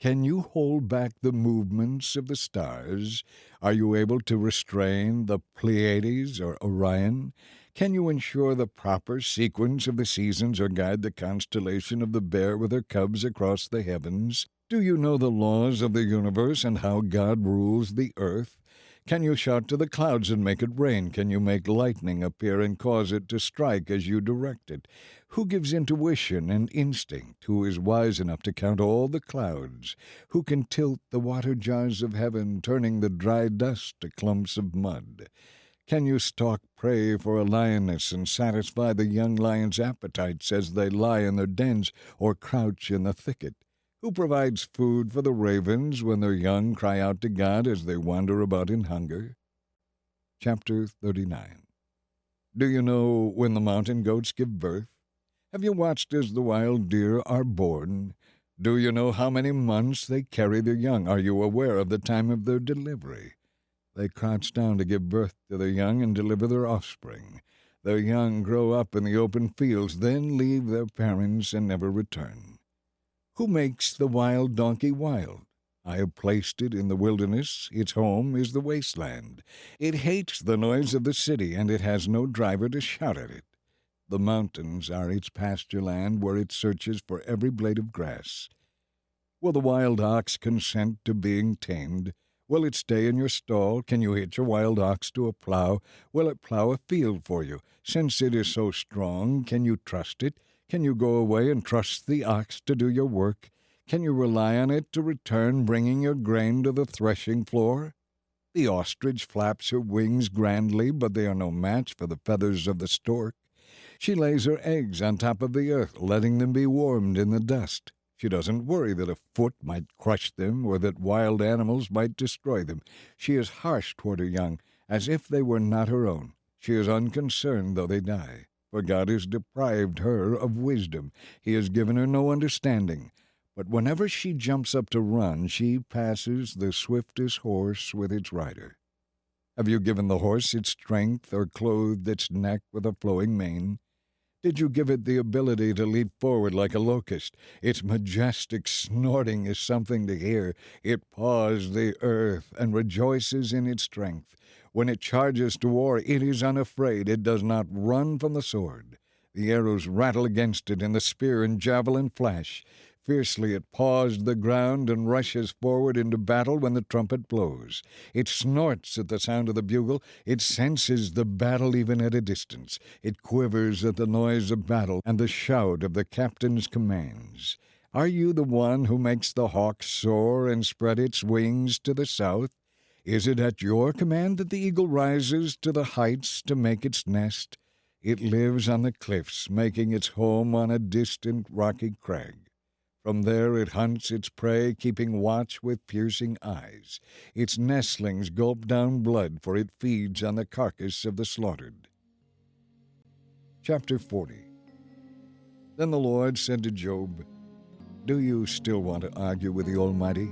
Can you hold back the movements of the stars? Are you able to restrain the Pleiades or Orion? Can you ensure the proper sequence of the seasons or guide the constellation of the Bear with her cubs across the heavens? Do you know the laws of the universe and how God rules the earth? Can you shout to the clouds and make it rain? Can you make lightning appear and cause it to strike as you direct it? Who gives intuition and instinct? Who is wise enough to count all the clouds? Who can tilt the water jars of heaven, turning the dry dust to clumps of mud? Can you stalk prey for a lioness and satisfy the young lion's appetites as they lie in their dens or crouch in the thicket? Who provides food for the ravens when their young cry out to God as they wander about in hunger? Chapter 39. Do you know when the mountain goats give birth? Have you watched as the wild deer are born? Do you know how many months they carry their young? Are you aware of the time of their delivery? They crouch down to give birth to their young and deliver their offspring. Their young grow up in the open fields, then leave their parents and never return. Who makes the wild donkey wild? I have placed it in the wilderness. Its home is the wasteland. It hates the noise of the city, and it has no driver to shout at it. The mountains are its pasture land, where it searches for every blade of grass. Will the wild ox consent to being tamed? Will it stay in your stall? Can you hitch a wild ox to a plow? Will it plow a field for you? Since it is so strong, can you trust it? Can you go away and trust the ox to do your work? Can you rely on it to return, bringing your grain to the threshing floor? The ostrich flaps her wings grandly, but they are no match for the feathers of the stork. She lays her eggs on top of the earth, letting them be warmed in the dust. She doesn't worry that a foot might crush them or that wild animals might destroy them. She is harsh toward her young, as if they were not her own. She is unconcerned though they die. For God has deprived her of wisdom. He has given her no understanding. But whenever she jumps up to run, she passes the swiftest horse with its rider. Have you given the horse its strength or clothed its neck with a flowing mane? Did you give it the ability to leap forward like a locust? Its majestic snorting is something to hear. It paws the earth and rejoices in its strength. When it charges to war, it is unafraid. It does not run from the sword. The arrows rattle against it, and the spear and javelin flash. Fiercely it paws the ground and rushes forward into battle when the trumpet blows. It snorts at the sound of the bugle. It senses the battle even at a distance. It quivers at the noise of battle and the shout of the captain's commands. Are you the one who makes the hawk soar and spread its wings to the south? Is it at your command that the eagle rises to the heights to make its nest? It lives on the cliffs, making its home on a distant rocky crag. From there it hunts its prey, keeping watch with piercing eyes. Its nestlings gulp down blood, for it feeds on the carcass of the slaughtered. Chapter 40. Then the Lord said to Job, Do you still want to argue with the Almighty?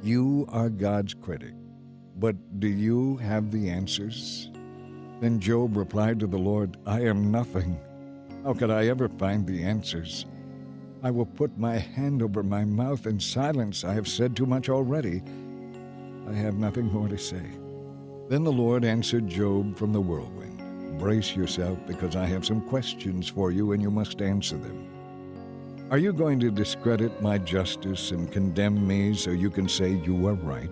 You are God's critic. But do you have the answers? Then Job replied to the Lord, I am nothing. How could I ever find the answers? I will put my hand over my mouth in silence. I have said too much already. I have nothing more to say. Then the Lord answered Job from the whirlwind, Brace yourself, because I have some questions for you, and you must answer them. Are you going to discredit my justice and condemn me so you can say you are right?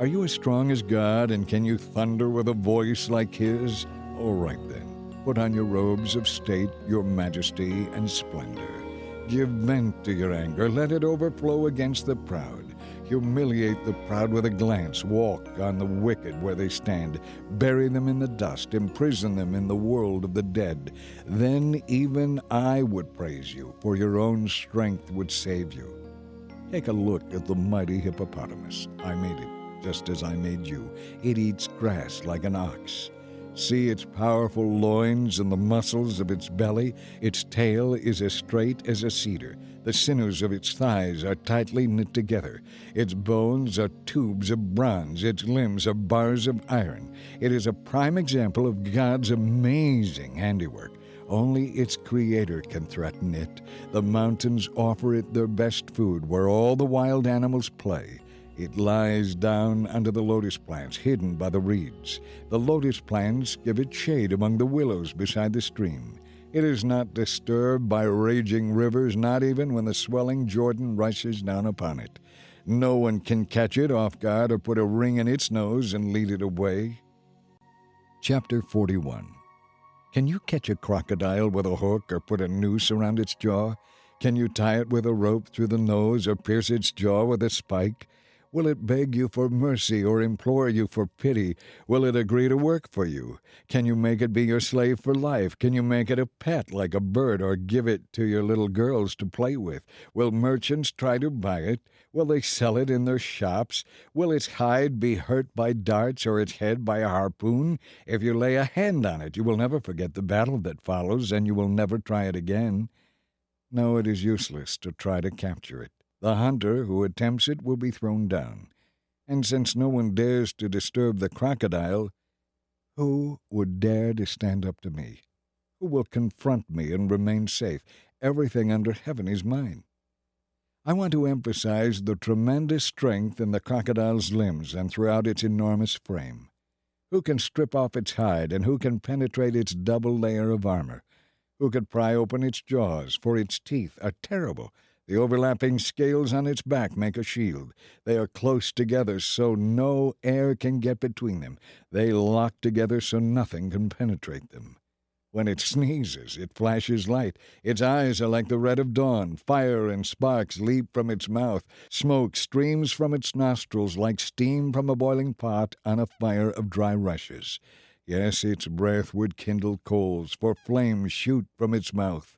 Are you as strong as God, and can you thunder with a voice like his? All right then, put on your robes of state, your majesty and splendor. Give vent to your anger, let it overflow against the proud. Humiliate the proud with a glance, walk on the wicked where they stand, bury them in the dust, imprison them in the world of the dead. Then even I would praise you, for your own strength would save you. Take a look at the mighty hippopotamus. I made it just as I made you. It eats grass like an ox. See its powerful loins and the muscles of its belly. Its tail is as straight as a cedar. The sinews of its thighs are tightly knit together. Its bones are tubes of bronze. Its limbs are bars of iron. It is a prime example of God's amazing handiwork. Only its creator can threaten it. The mountains offer it their best food, where all the wild animals play. It lies down under the lotus plants, hidden by the reeds. The lotus plants give it shade among the willows beside the stream. It is not disturbed by raging rivers, not even when the swelling Jordan rushes down upon it. No one can catch it off guard or put a ring in its nose and lead it away. Chapter 41. Can you catch a crocodile with a hook or put a noose around its jaw? Can you tie it with a rope through the nose or pierce its jaw with a spike? Will it beg you for mercy or implore you for pity? Will it agree to work for you? Can you make it be your slave for life? Can you make it a pet like a bird or give it to your little girls to play with? Will merchants try to buy it? Will they sell it in their shops? Will its hide be hurt by darts or its head by a harpoon? If you lay a hand on it, you will never forget the battle that follows, and you will never try it again. No, it is useless to try to capture it. The hunter who attempts it will be thrown down. And since no one dares to disturb the crocodile, who would dare to stand up to me? Who will confront me and remain safe? Everything under heaven is mine. I want to emphasize the tremendous strength in the crocodile's limbs and throughout its enormous frame. Who can strip off its hide, and who can penetrate its double layer of armor? Who could pry open its jaws, for its teeth are terrible. The overlapping scales on its back make a shield. They are close together so no air can get between them. They lock together so nothing can penetrate them. When it sneezes, it flashes light. Its eyes are like the red of dawn. Fire and sparks leap from its mouth. Smoke streams from its nostrils like steam from a boiling pot on a fire of dry rushes. Yes, its breath would kindle coals, for flames shoot from its mouth.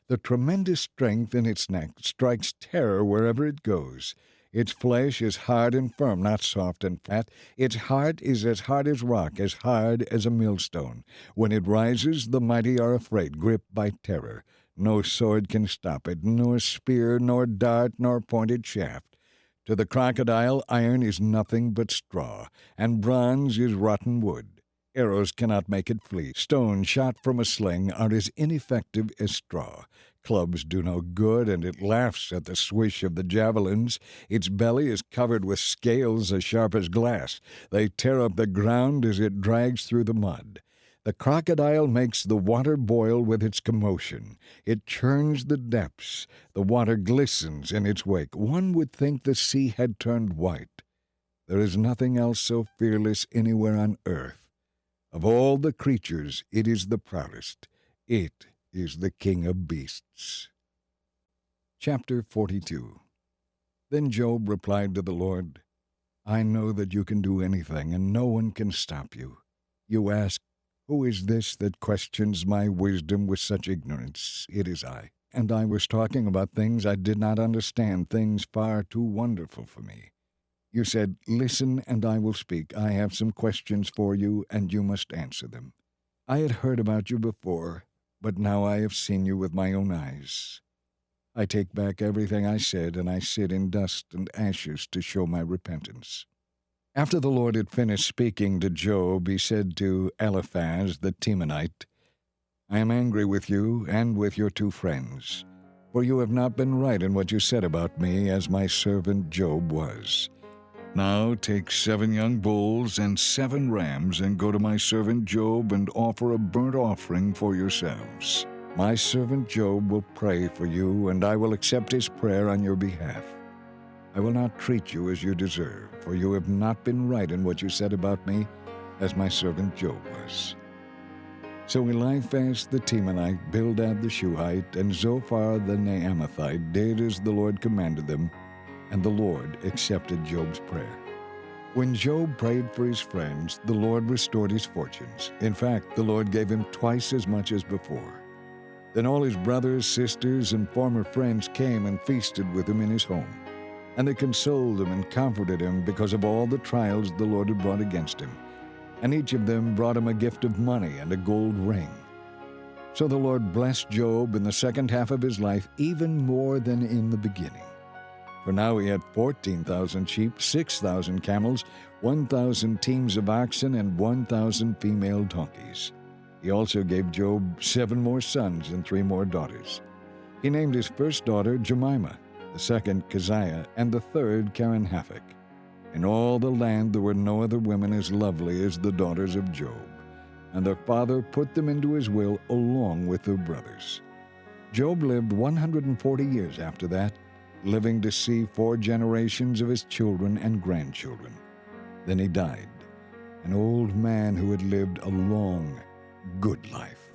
The tremendous strength in its neck strikes terror wherever it goes. Its flesh is hard and firm, not soft and fat. Its heart is as hard as rock, as hard as a millstone. When it rises, the mighty are afraid, gripped by terror. No sword can stop it, nor spear, nor dart, nor pointed shaft. To the crocodile, iron is nothing but straw, and bronze is rotten wood. Arrows cannot make it flee. Stones shot from a sling are as ineffective as straw. Clubs do no good, and it laughs at the swish of the javelins. Its belly is covered with scales as sharp as glass. They tear up the ground as it drags through the mud. The crocodile makes the water boil with its commotion. It churns the depths. The water glistens in its wake. One would think the sea had turned white. There is nothing else so fearless anywhere on earth. Of all the creatures, it is the proudest. It is the king of beasts. Chapter 42. Then Job replied to the Lord, I know that you can do anything, and no one can stop you. You ask, who is this that questions my wisdom with such ignorance? It is I. And I was talking about things I did not understand, things far too wonderful for me. You said, listen, and I will speak. I have some questions for you, and you must answer them. I had heard about you before, but now I have seen you with my own eyes. I take back everything I said, and I sit in dust and ashes to show my repentance. After the Lord had finished speaking to Job, he said to Eliphaz the Temanite, I am angry with you and with your two friends, for you have not been right in what you said about me, as my servant Job was. Now take 7 young bulls and 7 rams, and go to my servant Job and offer a burnt offering for yourselves. My servant Job will pray for you, and I will accept his prayer on your behalf. I will not treat you as you deserve, for you have not been right in what you said about me, as my servant Job was. So Eliphaz the Temanite, Bildad the Shuhite, and Zophar the Naamathite did as the Lord commanded them, and the Lord accepted Job's prayer. When Job prayed for his friends, the Lord restored his fortunes. In fact, the Lord gave him twice as much as before. Then all his brothers, sisters, and former friends came and feasted with him in his home. And they consoled him and comforted him because of all the trials the Lord had brought against him. and each of them brought him a gift of money and a gold ring. So the Lord blessed Job in the second half of his life even more than in the beginning. For now he had 14,000 sheep, 6,000 camels, 1,000 teams of oxen, and 1,000 female donkeys. He also gave Job 7 more sons and 3 more daughters. He named his first daughter Jemimah, the second Keziah, and the third Karen-Happuch. In all the land there were no other women as lovely as the daughters of Job, and their father put them into his will along with their brothers. Job lived 140 years after that, living to see 4 generations of his children and grandchildren. Then he died, an old man who had lived a long, good life.